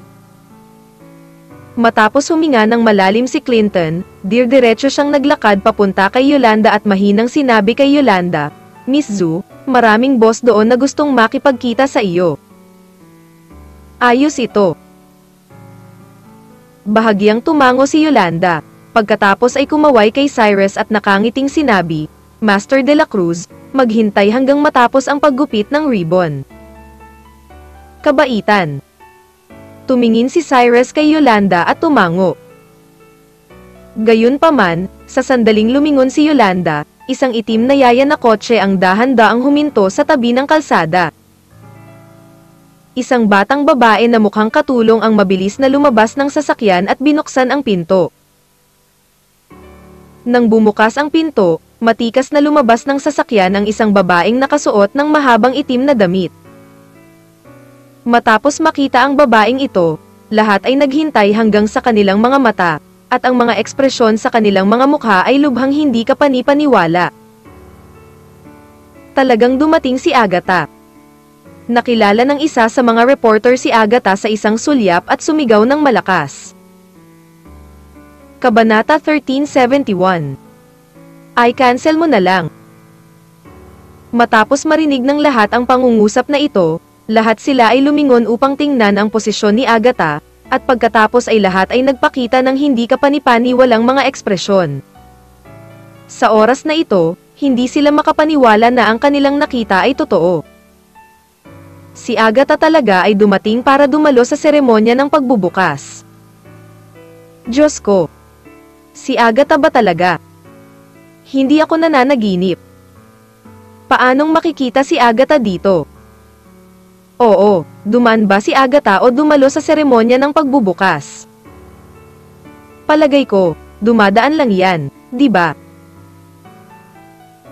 Matapos huminga ng malalim si Clinton, diretso siyang naglakad papunta kay Yolanda at mahinang sinabi kay Yolanda, "Miss Zhu, maraming boss doon na gustong makipagkita sa iyo." Ayos ito. Bahagyang tumango si Yolanda. Pagkatapos ay kumaway kay Cyrus at nakangiting sinabi, "Master de la Cruz, maghintay hanggang matapos ang paggupit ng ribbon." Kabaitan. Tumingin si Cyrus kay Yolanda at tumango. Gayunpaman, sa sandaling lumingon si Yolanda, isang itim na yaya na kotse ang dahan-daang huminto sa tabi ng kalsada. Isang batang babae na mukhang katulong ang mabilis na lumabas ng sasakyan at binuksan ang pinto. Nang bumukas ang pinto, matikas na lumabas ng sasakyan ang isang babaeng nakasuot ng mahabang itim na damit. Matapos makita ang babaeng ito, lahat ay naghintay hanggang sa kanilang mga mata, at ang mga ekspresyon sa kanilang mga mukha ay lubhang hindi kapani-paniwala. Talagang dumating si Agatha. Nakilala ng isa sa mga reporter si Agatha sa isang sulyap at sumigaw ng malakas. Kabanata 1371. Ay cancel mo na lang. Matapos marinig ng lahat ang pangungusap na ito, lahat sila ay lumingon upang tingnan ang posisyon ni Agatha, at pagkatapos ay lahat ay nagpakita ng hindi kapani-paniwalang mga ekspresyon. Sa oras na ito, hindi sila makapaniwala na ang kanilang nakita ay totoo. Si Agatha talaga ay dumating para dumalo sa seremonya ng pagbubukas. Diyos ko! Si Agatha ba talaga? Hindi ako nananaginip. Paanong makikita si Agatha dito? Oo, dumaan ba si Agatha o dumalo sa seremonya ng pagbubukas? Palagay ko, dumadaan lang yan, di ba?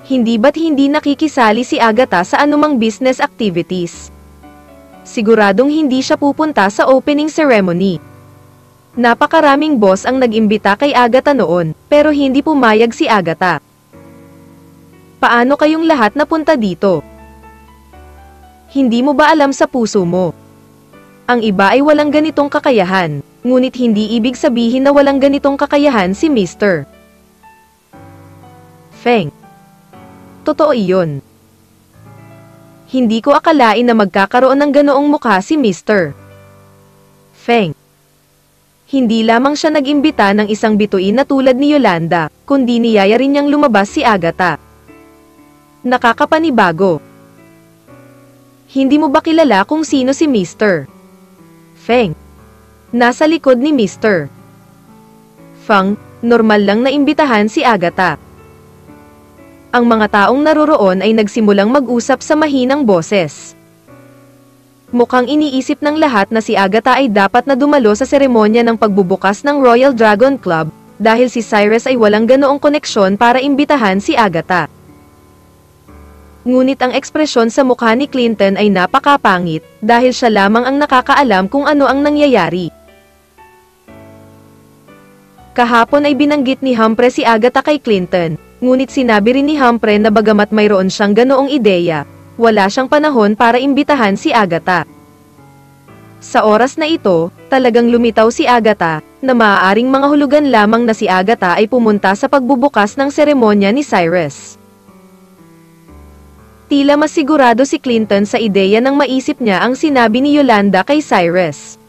Hindi ba't hindi nakikisali si Agatha sa anumang business activities? Siguradong hindi siya pupunta sa opening ceremony. Napakaraming boss ang nag-imbita kay Agatha noon, pero hindi pumayag si Agatha. Paano kayong lahat napunta dito? Hindi mo ba alam sa puso mo? Ang iba ay walang ganitong kakayahan, ngunit hindi ibig sabihin na walang ganitong kakayahan si Mr. Feng. Totoo iyon. Hindi ko akalain na magkakaroon ng ganoong mukha si Mr. Feng. Hindi lamang siya nag-imbita ng isang bituin na tulad ni Yolanda, kundi niyaya rin niyang lumabas si Agatha. Nakakapanibago. Hindi mo ba kilala kung sino si Mr. Feng? Nasa likod ni Mr. Feng, normal lang na imbitahan si Agatha. Ang mga taong naroroon ay nagsimulang mag-usap sa mahinang boses. Mukhang iniisip ng lahat na si Agatha ay dapat na dumalo sa seremonya ng pagbubukas ng Royal Dragon Club, dahil si Cyrus ay walang ganoong koneksyon para imbitahan si Agatha. Ngunit ang ekspresyon sa mukha ni Clinton ay napakapangit, dahil siya lamang ang nakakaalam kung ano ang nangyayari. Kahapon ay binanggit ni Humphrey si Agatha kay Clinton, ngunit sinabi rin ni Humphrey na bagamat mayroon siyang ganoong ideya, wala siyang panahon para imbitahan si Agatha. Sa oras na ito, talagang lumitaw si Agatha, na maaaring mga hulugan lamang na si Agatha ay pumunta sa pagbubukas ng seremonya ni Cyrus. Tila mas sigurado si Clinton sa ideya nang maisip niya ang sinabi ni Yolanda kay Cyrus.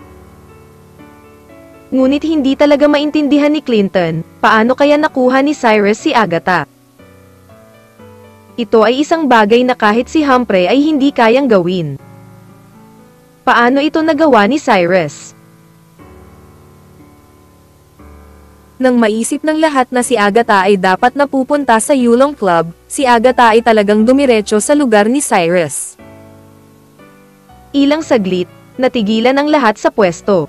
Ngunit hindi talaga maintindihan ni Clinton, paano kaya nakuha ni Cyrus si Agatha. Ito ay isang bagay na kahit si Humphrey ay hindi kayang gawin. Paano ito nagawa ni Cyrus? Nang maisip ng lahat na si Agatha ay dapat na pupunta sa Yulong Club, si Agatha ay talagang dumiretso sa lugar ni Cyrus. Ilang saglit, natigilan ang lahat sa pwesto.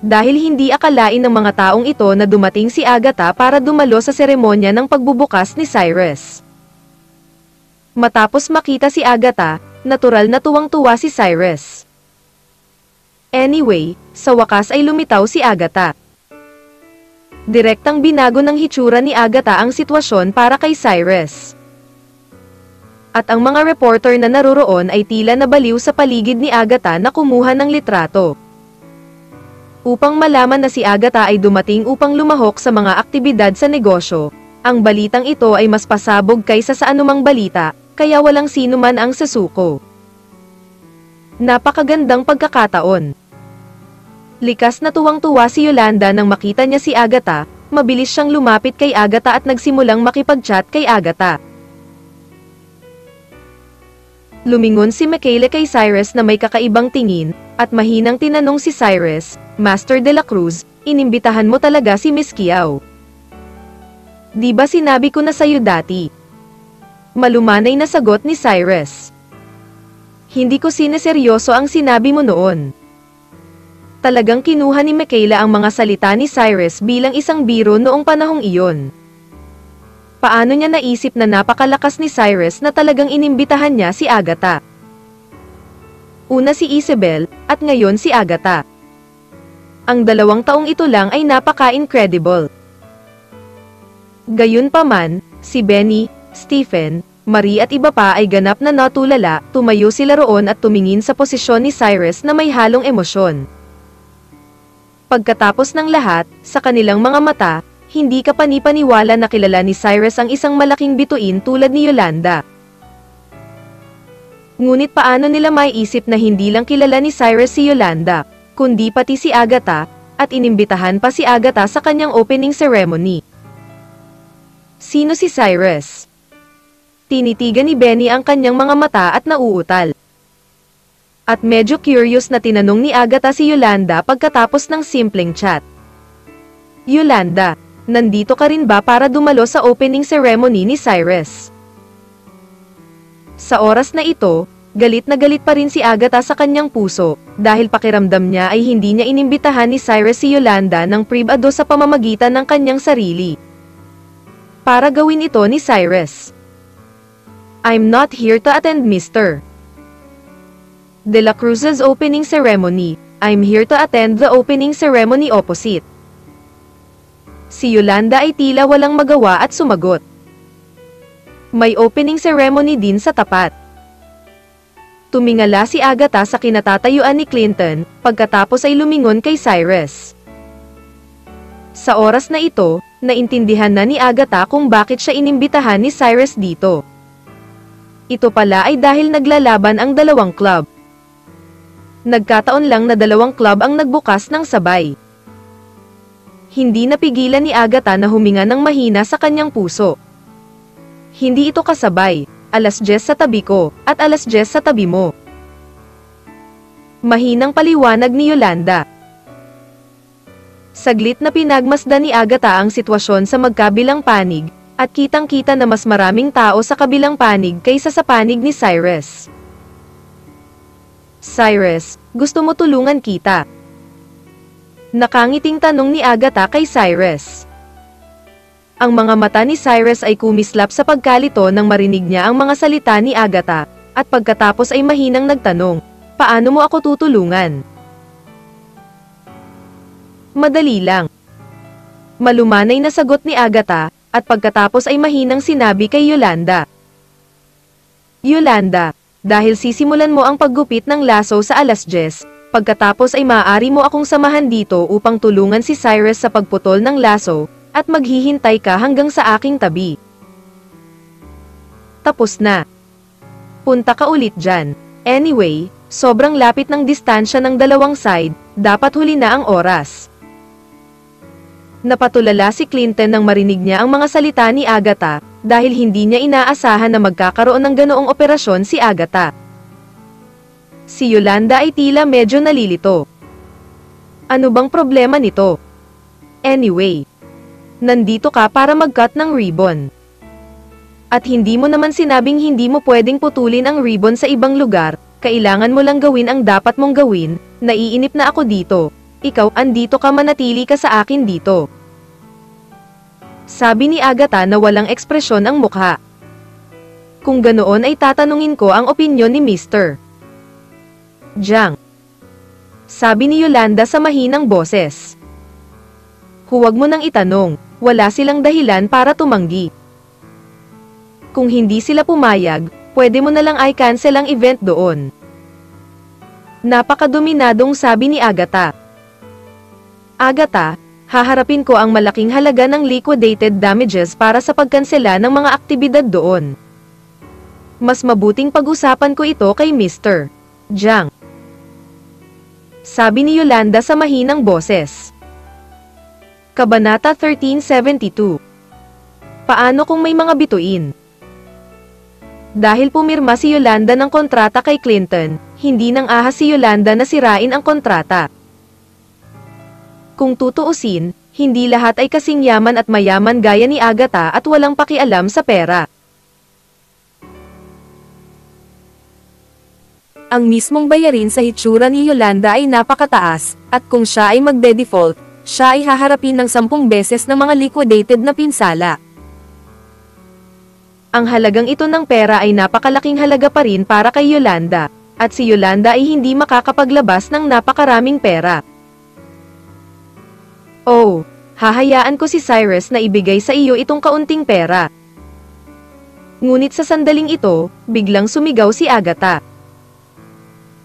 Dahil hindi akalain ng mga taong ito na dumating si Agatha para dumalo sa seremonya ng pagbubukas ni Cyrus. Matapos makita si Agatha, natural na tuwang-tuwa si Cyrus. Anyway, sa wakas ay lumitaw si Agatha. Direktang binago ng hitsura ni Agatha ang sitwasyon para kay Cyrus. At ang mga reporter na naroroon ay tila nabaliw sa paligid ni Agatha na kumuha ng litrato. Upang malaman na si Agatha ay dumating upang lumahok sa mga aktibidad sa negosyo, ang balitang ito ay mas pasabog kaysa sa anumang balita, kaya walang sino man ang sasuko. Napakagandang pagkakataon. Likas na tuwang-tuwa si Yolanda nang makita niya si Agatha, mabilis siyang lumapit kay Agatha at nagsimulang makipag-chat kay Agatha. Lumingon si Michaela kay Cyrus na may kakaibang tingin, at mahinang tinanong si Cyrus, Master de la Cruz, inimbitahan mo talaga si Miss Kiao. Di ba sinabi ko na sa'yo dati? Malumanay na sagot ni Cyrus. Hindi ko sineseryoso ang sinabi mo noon. Talagang kinuha ni Michaela ang mga salita ni Cyrus bilang isang biro noong panahong iyon. Paano niya naisip na napakalakas ni Cyrus na talagang inimbitahan niya si Agatha? Una si Isabel, at ngayon si Agatha. Ang 2 taong ito lang ay napaka-incredible. Gayunpaman, si Benny, Stephen, Marie at iba pa ay ganap na natulala, tumayo sila roon at tumingin sa posisyon ni Cyrus na may halong emosyon. Pagkatapos ng lahat, sa kanilang mga mata, hindi ka panipaniwala na kilala ni Cyrus ang isang malaking bituin tulad ni Yolanda. Ngunit paano nila maiisip na hindi lang kilala ni Cyrus si Yolanda, kundi pati si Agatha, at inimbitahan pa si Agatha sa kanyang opening ceremony. Sino si Cyrus? Tinitigan ni Benny ang kanyang mga mata at nauutal. At medyo curious na tinanong ni Agatha si Yolanda pagkatapos ng simpleng chat. Yolanda, nandito ka rin ba para dumalo sa opening ceremony ni Cyrus? Sa oras na ito, galit na galit pa rin si Agatha sa kanyang puso, dahil pakiramdam niya ay hindi niya inimbitahan ni Cyrus si Yolanda ng pribado sa pamamagitan ng kanyang sarili. Para gawin ito ni Cyrus. I'm not here to attend Mr. De la Cruz's opening ceremony. I'm here to attend the opening ceremony opposite. Si Yolanda ay tila walang magawa at sumagot. May opening ceremony din sa tapat. Tumingala si Agatha sa kinatatayuan ni Clinton, pagkatapos ay lumingon kay Cyrus. Sa oras na ito, naintindihan na ni Agatha kung bakit siya inimbitahan ni Cyrus dito. Ito pala ay dahil naglalaban ang 2 club. Nagkataon lang na 2 club ang nagbukas ng sabay. Hindi napigilan ni Agatha na huminga ng mahina sa kanyang puso. Hindi ito kasabay, 10:00 sa tabi ko, at 10:00 sa tabi mo. Mahinang paliwanag ni Yolanda. Saglit na pinagmasdan ni Agatha ang sitwasyon sa magkabilang panig, at kitang-kita na mas maraming tao sa kabilang panig kaysa sa panig ni Cyrus. Cyrus, gusto mo tulungan kita? Nakangiting tanong ni Agatha kay Cyrus. Ang mga mata ni Cyrus ay kumislap sa pagkalito nang marinig niya ang mga salita ni Agatha, at pagkatapos ay mahinang nagtanong, "Paano mo ako tutulungan?" "Madali lang." Malumanay na sagot ni Agatha, at pagkatapos ay mahinang sinabi kay Yolanda, "Yolanda, dahil sisimulan mo ang paggupit ng laso sa 10:00, pagkatapos ay maaari mo akong samahan dito upang tulungan si Cyrus sa pagputol ng laso, at maghihintay ka hanggang sa aking tabi. Tapos na. Punta ka ulit dyan. Anyway, sobrang lapit ng distansya ng dalawang side, dapat huli na ang oras." Napatulala si Clinton nang marinig niya ang mga salita ni Agatha, dahil hindi niya inaasahan na magkakaroon ng ganoong operasyon si Agatha. Si Yolanda ay tila medyo nalilito. Ano bang problema nito? Anyway, nandito ka para mag-cut ng ribbon. At hindi mo naman sinabing hindi mo pwedeng putulin ang ribbon sa ibang lugar, kailangan mo lang gawin ang dapat mong gawin. Naiinip na ako dito. Ikaw, andito ka, manatili ka sa akin dito. Sabi ni Agatha na walang ekspresyon ang mukha. Kung ganoon ay tatanungin ko ang opinyon ni Mr. Jiang. Sabi ni Yolanda sa mahinang boses. Huwag mo nang itanong, wala silang dahilan para tumanggi. Kung hindi sila pumayag, pwede mo na lang i-cancel ang event doon. Napakadominadong sabi ni Agatha. Agatha, haharapin ko ang malaking halaga ng liquidated damages para sa pagkansela ng mga aktibidad doon. Mas mabuting pag-usapan ko ito kay Mr. Jiang. Sabi ni Yolanda sa mahinang boses. Kabanata 1372. Paano kung may mga bituin? Dahil pumirma si Yolanda ng kontrata kay Clinton, hindi nang ahas si Yolanda na sirain ang kontrata. Kung tutuusin, hindi lahat ay kasing yaman at mayaman gaya ni Agatha at walang pakialam sa pera. Ang mismong bayarin sa hitsura ni Yolanda ay napakataas, at kung siya ay magde-default, siya ay haharapin ng 10 beses ng mga liquidated na pinsala. Ang halagang ito ng pera ay napakalaking halaga pa rin para kay Yolanda, at si Yolanda ay hindi makakapaglabas ng napakaraming pera. Oh, hahayaan ko si Cyrus na ibigay sa iyo itong kaunting pera. Ngunit sa sandaling ito, biglang sumigaw si Agatha.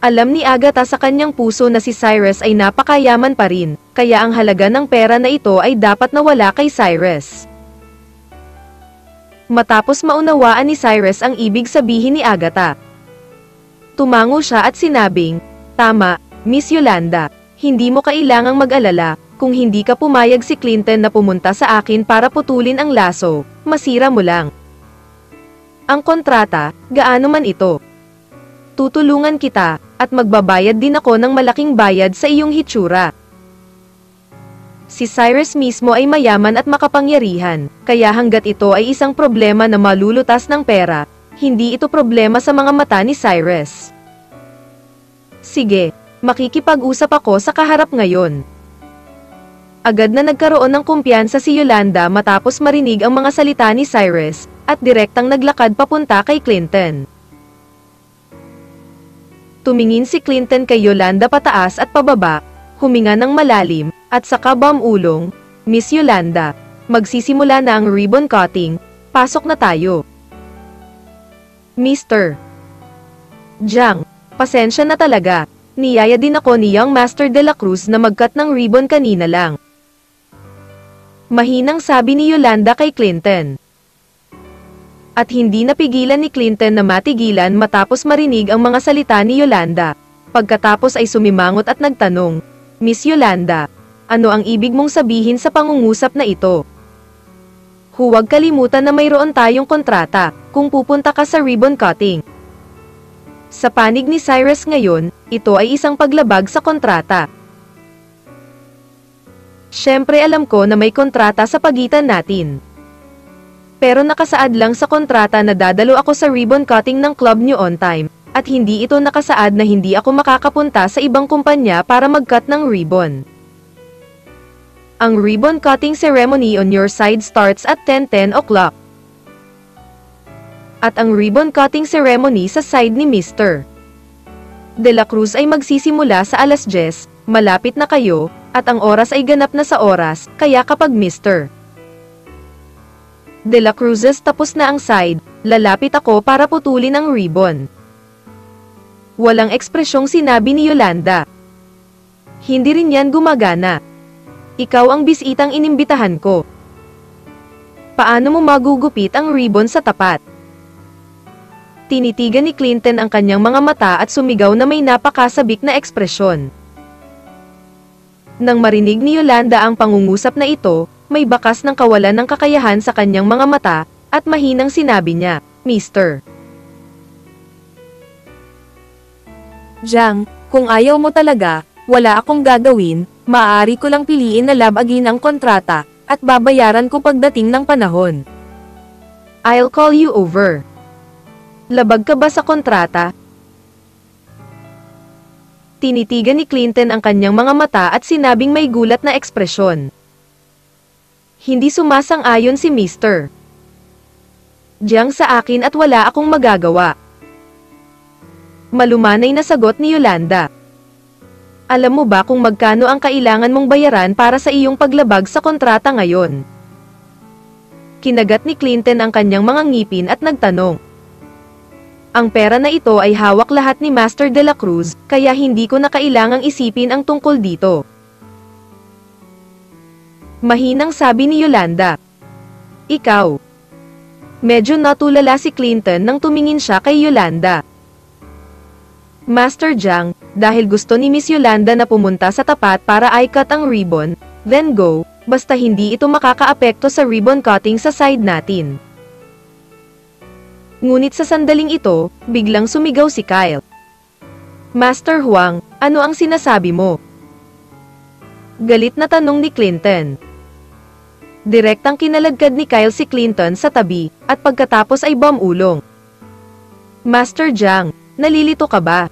Alam ni Agatha sa kanyang puso na si Cyrus ay napakayaman pa rin, kaya ang halaga ng pera na ito ay dapat nawala kay Cyrus. Matapos maunawaan ni Cyrus ang ibig sabihin ni Agatha, tumango siya at sinabing, "Tama, Miss Yolanda, hindi mo kailangang mag-alala, kung hindi ka pumayag si Clinton na pumunta sa akin para putulin ang laso, masira mo lang ang kontrata, gaano man ito. Tutulungan kita, at magbabayad din ako ng malaking bayad sa iyong hitsura." Si Cyrus mismo ay mayaman at makapangyarihan, kaya hanggat ito ay isang problema na malulutas ng pera, hindi ito problema sa mga mata ni Cyrus. Sige, makikipag-usap ako sa kaharap ngayon. Agad na nagkaroon ng kumpiyansa si Yolanda matapos marinig ang mga salita ni Cyrus, at direktang naglakad papunta kay Clinton. Tumingin si Clinton kay Yolanda pataas at pababa, huminga ng malalim, at saka bumulong, "Miss Yolanda, magsisimula na ang ribbon cutting, pasok na tayo." Mr. Jiang, pasensya na talaga, niyaya din ako ni Young Master de la Cruz na mag-cut ng ribbon kanina lang. Mahinang sabi ni Yolanda kay Clinton. At hindi napigilan ni Clinton na matigilan matapos marinig ang mga salita ni Yolanda. Pagkatapos ay sumimangot at nagtanong, "Miss Yolanda, ano ang ibig mong sabihin sa pangungusap na ito? Huwag kalimutan na mayroon tayong kontrata, kung pupunta ka sa ribbon cutting." Sa panig ni Cyrus ngayon, ito ay isang paglabag sa kontrata. Siyempre alam ko na may kontrata sa pagitan natin. Pero nakasaad lang sa kontrata na dadalo ako sa ribbon cutting ng club niyo on time, at hindi ito nakasaad na hindi ako makakapunta sa ibang kumpanya para mag-cut ng ribbon. Ang ribbon cutting ceremony on your side starts at 10:10 o'clock. At ang ribbon cutting ceremony sa side ni Mr. De La Cruz ay magsisimula sa alas 10, malapit na kayo, at ang oras ay ganap na sa oras, kaya kapag Mr. De La Cruz's tapos na ang side, lalapit ako para putulin ang ribbon. Walang ekspresyong sinabi ni Yolanda. Hindi rin yan gumagana. Ikaw ang bisitang inimbitahan ko. Paano mo magugupit ang ribbon sa tapat? Tinitigan ni Clinton ang kanyang mga mata at sumigaw na may napakasabik na ekspresyon. Nang marinig ni Yolanda ang pangungusap na ito, may bakas ng kawalan ng kakayahan sa kanyang mga mata, at mahinang sinabi niya, Mr. Jiang, kung ayaw mo talaga, wala akong gagawin, maaari ko lang piliin na labagin ang kontrata, at babayaran ko pagdating ng panahon. I'll call you over. Labag ka ba sa kontrata? Tinitigan ni Clinton ang kanyang mga mata at sinabing may gulat na ekspresyon. Hindi sumasang-ayon si Mr. Jiang sa akin at wala akong magagawa. Malumanay na sagot ni Yolanda. Alam mo ba kung magkano ang kailangan mong bayaran para sa iyong paglabag sa kontrata ngayon? Kinagat ni Clinton ang kanyang mga ngipin at nagtanong. Ang pera na ito ay hawak lahat ni Master De La Cruz, kaya hindi ko na kailangang isipin ang tungkol dito. Mahinang sabi ni Yolanda. Ikaw. Medyo natulala si Clinton nang tumingin siya kay Yolanda. Master Jiang, dahil gusto ni Miss Yolanda na pumunta sa tapat para i-cut ang ribbon, then go, basta hindi ito makakaapekto sa ribbon cutting sa side natin. Ngunit sa sandaling ito, biglang sumigaw si Kyle. Master Huang, ano ang sinasabi mo? Galit na tanong ni Clinton. Direktang kinalagkad ni Kyle si Clinton sa tabi, at pagkatapos ay bumulong. Master Jiang, nalilito ka ba?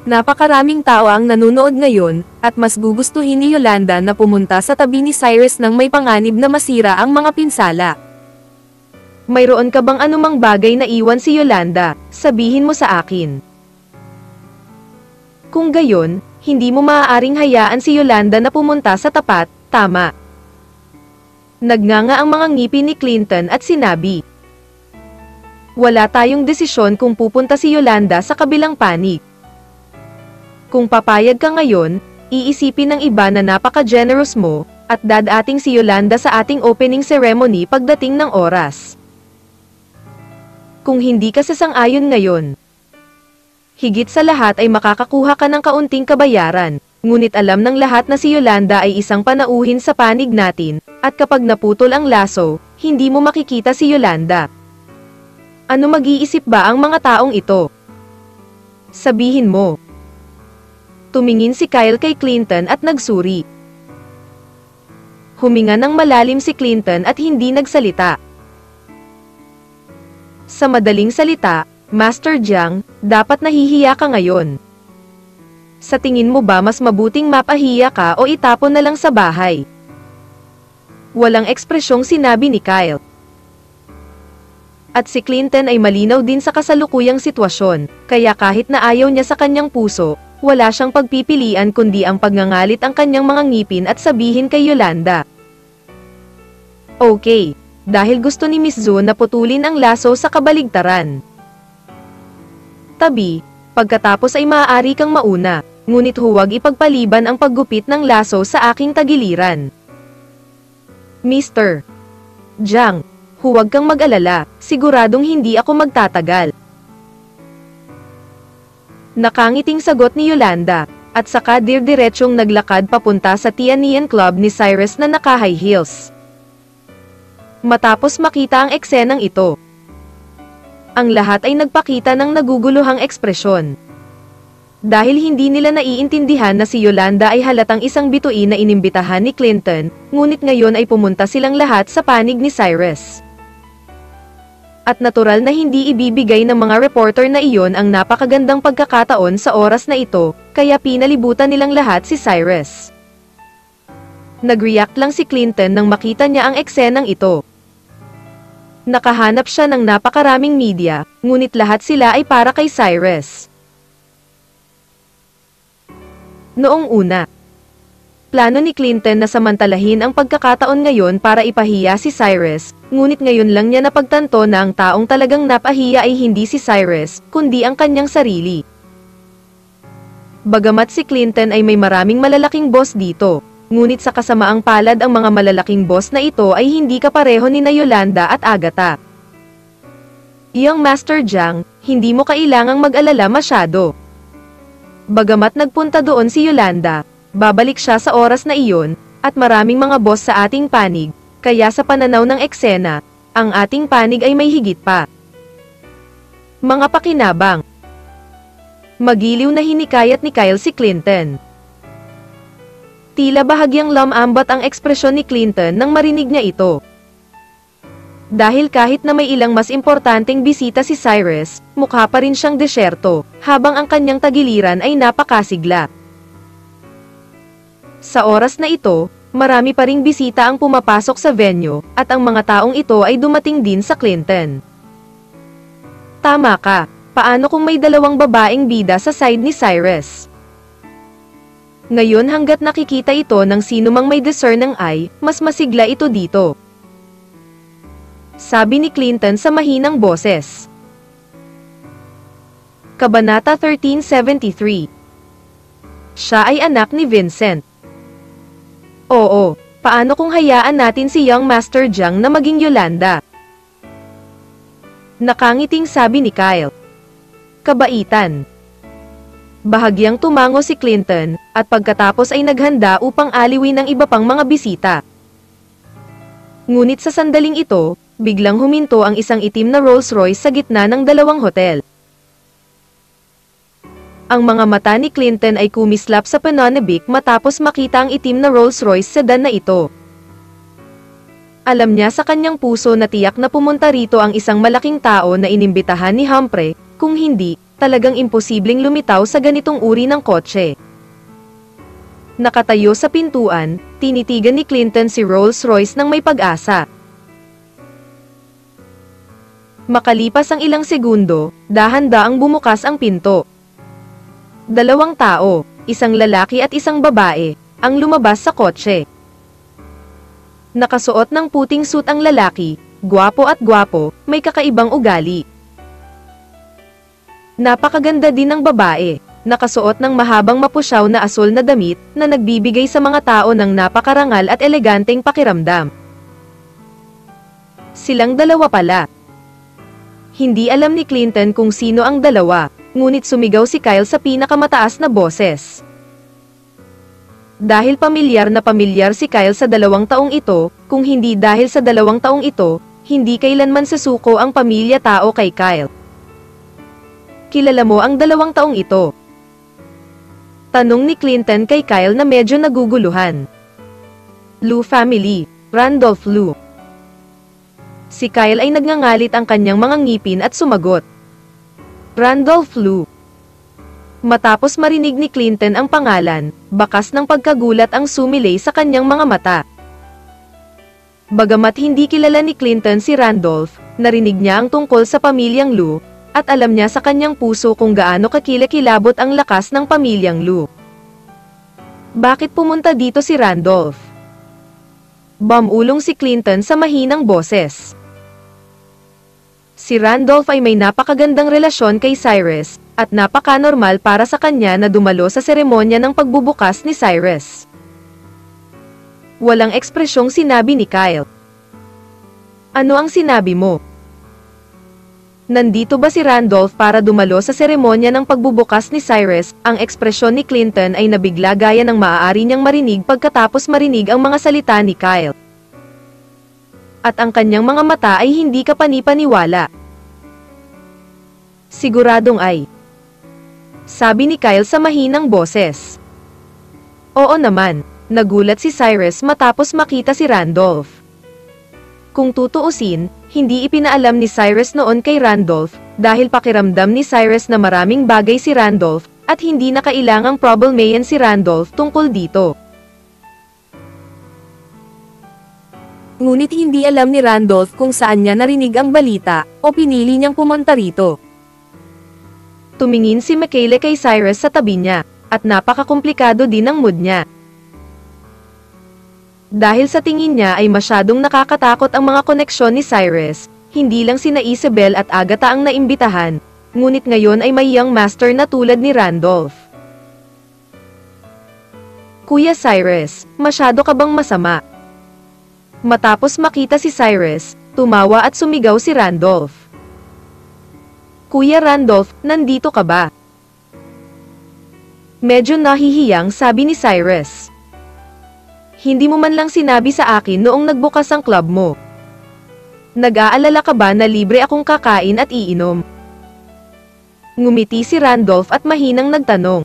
Napakaraming tao ang nanunood ngayon, at mas gugustuhin ni Yolanda na pumunta sa tabi ni Cyrus nang may panganib na masira ang mga pinsala. Mayroon ka bang anumang bagay na iwan si Yolanda, sabihin mo sa akin. Kung gayon, hindi mo maaaring hayaan si Yolanda na pumunta sa tapat, tama. Nagnganga ang mga ngipin ni Clinton at sinabi. Wala tayong desisyon kung pupunta si Yolanda sa kabilang panig. Kung papayag ka ngayon, iisipin ng iba na napaka-generous mo, at dadating si Yolanda sa ating opening ceremony pagdating ng oras. Kung hindi ka sasang-ayon ngayon, higit sa lahat ay makakakuha ka ng kaunting kabayaran, ngunit alam ng lahat na si Yolanda ay isang panauhin sa panig natin, at kapag naputol ang laso, hindi mo makikita si Yolanda. Ano mag-iisip ba ang mga taong ito? Sabihin mo. Tumingin si Kyle kay Clinton at nagsuri. Huminga ng malalim si Clinton at hindi nagsalita. Sa madaling salita, Master Jiang, dapat nahihiya ka ngayon. Sa tingin mo ba mas mabuting mapahiya ka o itapon na lang sa bahay? Walang ekspresyong sinabi ni Kyle. At si Clinton ay malinaw din sa kasalukuyang sitwasyon, kaya kahit na ayaw niya sa kanyang puso, wala siyang pagpipilian kundi ang pagngangalit ang kanyang mga ngipin at sabihin kay Yolanda. Okay, dahil gusto ni Miss Zhu na putulin ang laso sa kabaligtaran. Tabi, pagkatapos ay maaari kang mauna, ngunit huwag ipagpaliban ang paggupit ng laso sa aking tagiliran. Mr. Jiang, huwag kang mag-alala, siguradong hindi ako magtatagal. Nakangiting sagot ni Yolanda, at saka diretsyong naglakad papunta sa Tianyan Club ni Cyrus na naka-high heels. Matapos makita ang eksenang ito, ang lahat ay nagpakita ng naguguluhang ekspresyon. Dahil hindi nila naiintindihan na si Yolanda ay halatang isang bituin na inimbitahan ni Clinton, ngunit ngayon ay pumunta silang lahat sa panig ni Cyrus. At natural na hindi ibibigay ng mga reporter na iyon ang napakagandang pagkakataon sa oras na ito, kaya pinalibutan nilang lahat si Cyrus. Nag-react lang si Clinton nang makita niya ang eksenang ito. Nakahanap siya ng napakaraming media, ngunit lahat sila ay para kay Cyrus. Noong una, plano ni Clinton na samantalahin ang pagkakataon ngayon para ipahiya si Cyrus, ngunit ngayon lang niya napagtanto na ang taong talagang napahiya ay hindi si Cyrus, kundi ang kanyang sarili. Bagamat si Clinton ay may maraming malalaking boss dito, ngunit sa kasamaang palad ang mga malalaking boss na ito ay hindi kapareho ni Yolanda at Agatha. Iyang Master Jiang, hindi mo kailangang mag-alala masyado. Bagamat nagpunta doon si Yolanda, babalik siya sa oras na iyon, at maraming mga boss sa ating panig, kaya sa pananaw ng eksena, ang ating panig ay may higit pa. Mga pakinabang. Magiliw na hinikayat ni Kyle si Clinton. Tila bahagyang lumambat ang ekspresyon ni Clinton nang marinig niya ito. Dahil kahit na may ilang mas importanteng bisita si Cyrus, mukha pa rin siyang desyerto, habang ang kanyang tagiliran ay napakasigla. Sa oras na ito, marami pa ring bisita ang pumapasok sa venue, at ang mga taong ito ay dumating din sa Clinton. Tama ka, paano kung may dalawang babaeng bida sa side ni Cyrus? Ngayon hanggat nakikita ito ng sinumang may discerning eye, mas masigla ito dito. Sabi ni Clinton sa mahinang boses. Kabanata 1373. Siya ay anak ni Vincent. Oo, paano kung hayaan natin si Young Master Jiang na maging Yolanda? Nakangiting sabi ni Kyle. Kabaitan. Bahagyang tumango si Clinton, at pagkatapos ay naghanda upang aliwin ang iba pang mga bisita. Ngunit sa sandaling ito, biglang huminto ang isang itim na Rolls-Royce sa gitna ng dalawang hotel. Ang mga mata ni Clinton ay kumislap sa pananabik matapos makita ang itim na Rolls-Royce sedan na ito. Alam niya sa kanyang puso na tiyak na pumunta rito ang isang malaking tao na inimbitahan ni Humphrey, kung hindi, talagang imposibleng lumitaw sa ganitong uri ng kotse. Nakatayo sa pintuan, tinitigan ni Clinton si Rolls-Royce ng may pag-asa. Makalipas ang ilang segundo, dahan-daang bumukas ang pinto. Dalawang tao, isang lalaki at isang babae, ang lumabas sa kotse. Nakasuot ng puting suit ang lalaki, gwapo at gwapo, may kakaibang ugali. Napakaganda din ng babae, nakasuot ng mahabang mapusyaw na asul na damit, na nagbibigay sa mga tao ng napakarangal at eleganteng pakiramdam. Silang dalawa pala. Hindi alam ni Clinton kung sino ang dalawa, ngunit sumigaw si Kyle sa pinakamataas na boses. Dahil pamilyar na pamilyar si Kyle sa 2 taong ito, kung hindi dahil sa 2 taong ito, hindi kailanman susuko ang pamilya tao kay Kyle. Kilala mo ang 2 taong ito? Tanong ni Clinton kay Kyle na medyo naguguluhan. Liu family, Randolph Liu. Si Kyle ay nagngangalit ang kanyang mga ngipin at sumagot. Randolph Liu. Matapos marinig ni Clinton ang pangalan, bakas ng pagkagulat ang sumilay sa kanyang mga mata. Bagamat hindi kilala ni Clinton si Randolph, narinig niya ang tungkol sa pamilyang Liu, at alam niya sa kanyang puso kung gaano kakilakilabot ang lakas ng pamilyang Liu. Bakit pumunta dito si Randolph? Bumulong si Clinton sa mahinang boses. Si Randolph ay may napakagandang relasyon kay Cyrus, at napaka-normal para sa kanya na dumalo sa seremonya ng pagbubukas ni Cyrus. Walang ekspresyong sinabi ni Kyle. Ano ang sinabi mo? Nandito ba si Randolph para dumalo sa seremonya ng pagbubukas ni Cyrus? Ang ekspresyon ni Clinton ay nabigla gaya ng maaari niyang marinig pagkatapos marinig ang mga salita ni Kyle. At ang kanyang mga mata ay hindi kapani-paniwala. Siguradong ay. Sabi ni Kyle sa mahinang boses. Oo naman, nagulat si Cyrus matapos makita si Randolph. Kung tutuusin, hindi ipinaalam ni Cyrus noon kay Randolph, dahil pakiramdam ni Cyrus na maraming bagay si Randolph, at hindi na kailangang problemayan si Randolph tungkol dito. Ngunit hindi alam ni Randolph kung saan niya narinig ang balita, o pinili niyang pumunta rito. Tumingin si Michaela kay Cyrus sa tabi niya, at napakakomplikado din ang mood niya. Dahil sa tingin niya ay masyadong nakakatakot ang mga koneksyon ni Cyrus, hindi lang sina Isabel at Agatha ang naimbitahan, ngunit ngayon ay may young master na tulad ni Randolph. Kuya Cyrus, masyado ka bang masama? Matapos makita si Cyrus, tumawa at sumigaw si Randolph. Kuya Randolph, nandito ka ba? Medyo nahihiyang sabi ni Cyrus. Hindi mo man lang sinabi sa akin noong nagbukas ang club mo. Nag-aalala ka ba na libre akong kakain at iinom? Ngumiti si Randolph at mahinang nagtanong.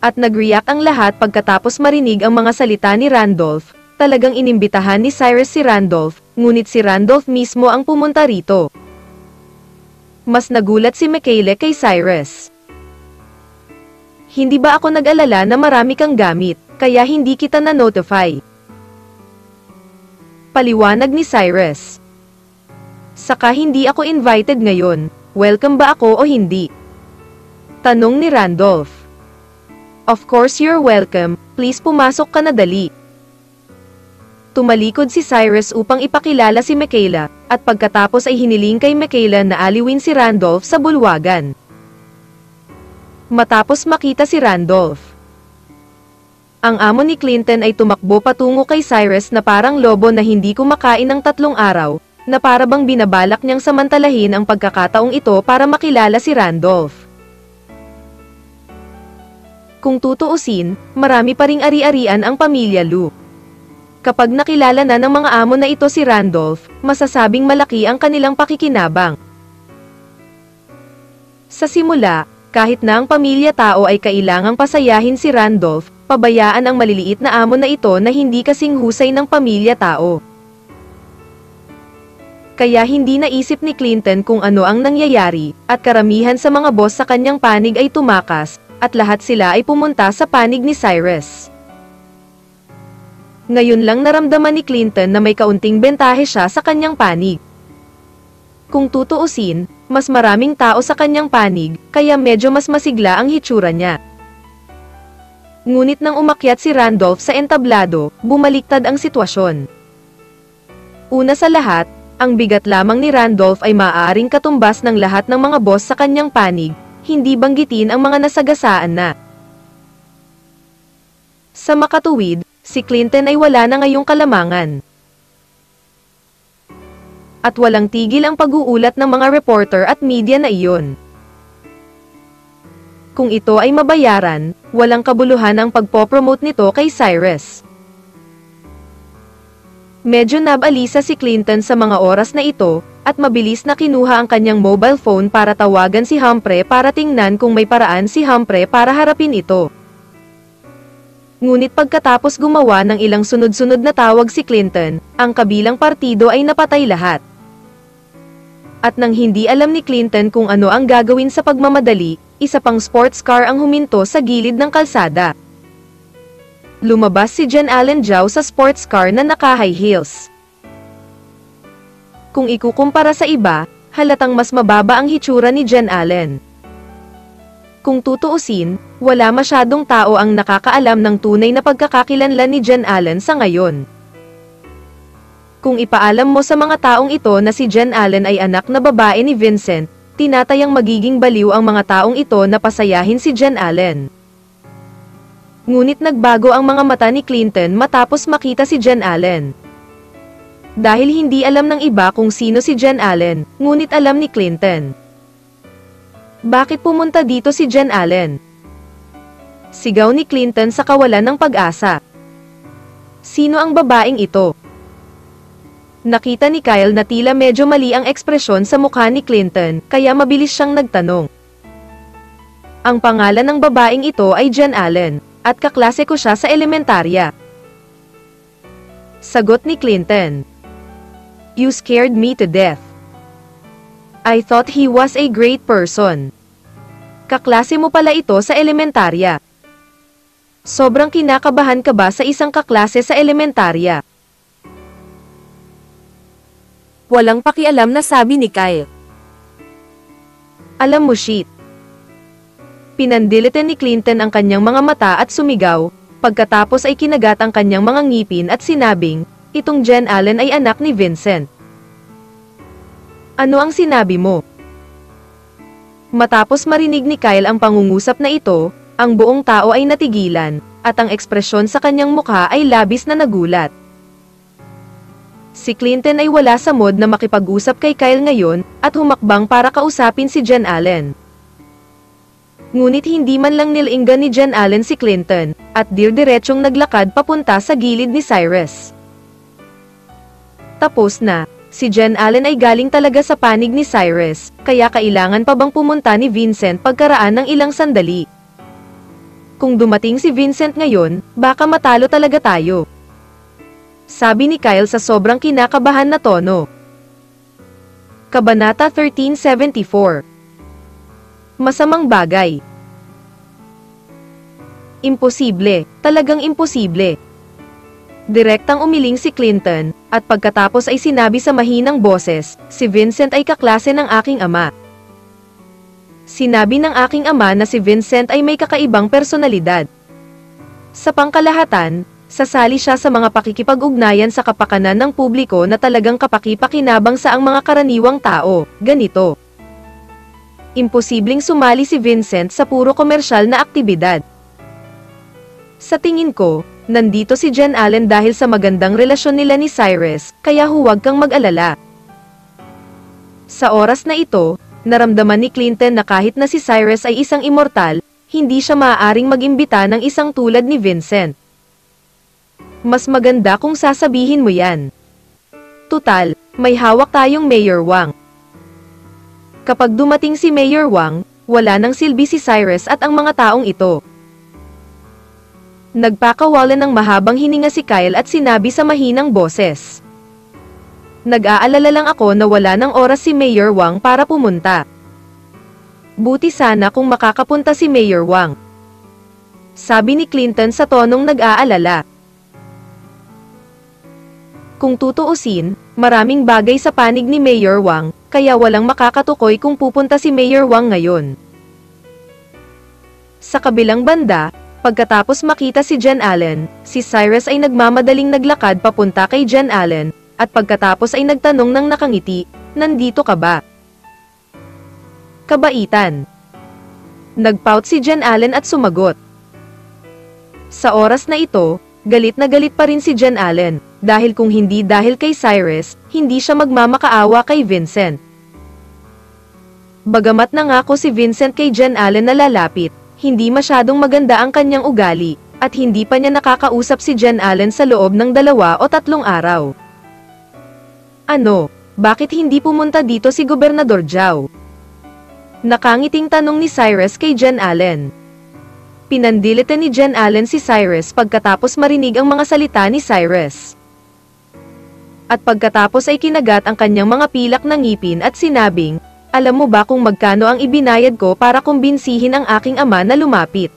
At nag-react ang lahat pagkatapos marinig ang mga salita ni Randolph. Talagang inimbitahan ni Cyrus si Randolph, ngunit si Randolph mismo ang pumunta rito. Mas nagulat si Michaela kay Cyrus. Hindi ba ako nag-alala na marami kang gamit, kaya hindi kita na-notify? Paliwanag ni Cyrus. Saka hindi ako invited ngayon, welcome ba ako o hindi? Tanong ni Randolph. Of course you're welcome, please pumasok ka na dali. Tumalikod si Cyrus upang ipakilala si Michaela, at pagkatapos ay hiniling kay Michaela na aliwin si Randolph sa bulwagan. Matapos makita si Randolph, ang amo ni Clinton ay tumakbo patungo kay Cyrus na parang lobo na hindi kumakain ng 3 araw, na para bang binabalak niyang samantalahin ang pagkakataong ito para makilala si Randolph. Kung tutuusin, marami pa ring ari-arian ang pamilya Lu. Kapag nakilala na ng mga amo na ito si Randolph, masasabing malaki ang kanilang pakikinabang. Sa simula, kahit na ang pamilya tao ay kailangang pasayahin si Randolph, pabayaan ang maliliit na amo na ito na hindi kasing husay ng pamilya tao. Kaya hindi naisip ni Clinton kung ano ang nangyayari, at karamihan sa mga boss sa kanyang panig ay tumakas, at lahat sila ay pumunta sa panig ni Cyrus. Ngayon lang naramdaman ni Clinton na may kaunting bentahe siya sa kanyang panig. Kung tutuusin, mas maraming tao sa kanyang panig, kaya medyo mas masigla ang hitsura niya. Ngunit nang umakyat si Randolph sa entablado, bumaliktad ang sitwasyon. Una sa lahat, ang bigat lamang ni Randolph ay maaaring katumbas ng lahat ng mga boss sa kanyang panig, hindi banggitin ang mga nasagasaan na. Sa makatuwid, si Clinton ay wala na ngayong kalamangan. At walang tigil ang pag-uulat ng mga reporter at media na iyon. Kung ito ay mabayaran, walang kabuluhan ang pagpopromote nito kay Cyrus. Medyo nabalisa si Clinton sa mga oras na ito, at mabilis na kinuha ang kanyang mobile phone para tawagan si Humphrey para tingnan kung may paraan si Humphrey para harapin ito. Ngunit pagkatapos gumawa ng ilang sunod-sunod na tawag si Clinton, ang kabilang partido ay napatay lahat. At nang hindi alam ni Clinton kung ano ang gagawin sa pagmamadali, isa pang sports car ang huminto sa gilid ng kalsada. Lumabas si Jen Allen Zhao sa sports car na naka-high heels. Kung ikukumpara sa iba, halatang mas mababa ang hitsura ni Jen Allen. Kung tutuusin, wala masyadong tao ang nakakaalam ng tunay na pagkakakilanlan ni Jen Allen sa ngayon. Kung ipaalam mo sa mga taong ito na si Jen Allen ay anak na babae ni Vincent, tinatayang magiging baliw ang mga taong ito na pasayahin si Jen Allen. Ngunit nagbago ang mga mata ni Clinton matapos makita si Jen Allen. Dahil hindi alam ng iba kung sino si Jen Allen, ngunit alam ni Clinton. Bakit pumunta dito si Jen Allen? Sigaw ni Clinton sa kawalan ng pag-asa. Sino ang babaeng ito? Nakita ni Kyle na tila medyo mali ang ekspresyon sa mukha ni Clinton, kaya mabilis siyang nagtanong. Ang pangalan ng babaeng ito ay Jen Allen, at kaklase ko siya sa elementarya. Sagot ni Clinton. You scared me to death. I thought he was a great person. Kaklase mo pala ito sa elementarya. Sobrang kinakabahan ka ba sa isang kaklase sa elementarya? Walang pakialam na sabi ni Kyle. Alam mo shit. Pinandilitan ni Clinton ang kanyang mga mata at sumigaw, pagkatapos ay kinagat ang kanyang mga ngipin at sinabing, itong Jen Allen ay anak ni Vincent. Ano ang sinabi mo? Matapos marinig ni Kyle ang pangungusap na ito, ang buong tao ay natigilan, at ang ekspresyon sa kanyang mukha ay labis na nagulat. Si Clinton ay wala sa mood na makipag-usap kay Kyle ngayon, at humakbang para kausapin si Jen Allen. Ngunit hindi man lang nilinggan ni Jen Allen si Clinton, at dirdiretsong naglakad papunta sa gilid ni Cyrus. Tapos na, si Jen Allen ay galing talaga sa panig ni Cyrus, kaya kailangan pa bang pumunta ni Vincent pagkaraan ng ilang sandali? Kung dumating si Vincent ngayon, baka matalo talaga tayo. Sabi ni Kyle sa sobrang kinakabahan na tono. Kabanata 1374. Masamang bagay. Imposible, talagang imposible. Direktang umiling si Clinton, at pagkatapos ay sinabi sa mahinang boses, si Vincent ay kaklase ng aking ama. Sinabi ng aking ama na si Vincent ay may kakaibang personalidad. Sa pangkalahatan, sasali siya sa mga pakikipag-ugnayan sa kapakanan ng publiko na talagang kapaki-pakinabang sa ang mga karaniwang tao, ganito. Imposibleng sumali si Vincent sa puro komersyal na aktibidad. Sa tingin ko, nandito si Jen Allen dahil sa magandang relasyon nila ni Cyrus, kaya huwag kang mag-alala. Sa oras na ito, naramdaman ni Clinton na kahit na si Cyrus ay isang immortal, hindi siya maaaring mag-imbita ng isang tulad ni Vincent. Mas maganda kung sasabihin mo yan. Tutal, may hawak tayong Mayor Wang. Kapag dumating si Mayor Wang, wala nang silbi si Cyrus at ang mga taong ito. Nagpakawalan ng mahabang hininga si Kyle at sinabi sa mahinang boses. Nag-aalala lang ako na wala ng oras si Mayor Wang para pumunta. Buti sana kung makakapunta si Mayor Wang. Sabi ni Clinton sa tonong nag-aalala. Kung tutuusin, maraming bagay sa panig ni Mayor Wang, kaya walang makakatukoy kung pupunta si Mayor Wang ngayon. Sa kabilang banda, pagkatapos makita si Jen Allen, si Cyrus ay nagmamadaling naglakad papunta kay Jen Allen, at pagkatapos ay nagtanong ng nakangiti, nandito ka ba? Kabaitan. Nagpout si Jen Allen at sumagot. Sa oras na ito, galit na galit pa rin si Jen Allen, dahil kung hindi dahil kay Cyrus, hindi siya magmamakaawa kay Vincent. Bagamat nangako si Vincent kay Jen Allen na lalapit, hindi masyadong maganda ang kanyang ugali, at hindi pa niya nakakausap si Jen Allen sa loob ng 2 o 3 araw. Ano, bakit hindi pumunta dito si Gobernador Zhao? Nakangiting tanong ni Cyrus kay Jen Allen. Pinandilitan ni Jen Allen si Cyrus pagkatapos marinig ang mga salita ni Cyrus. At pagkatapos ay kinagat ang kanyang mga pilak na ngipin at sinabing, alam mo ba kung magkano ang ibinayad ko para kumbinsihin ang aking ama na lumapit?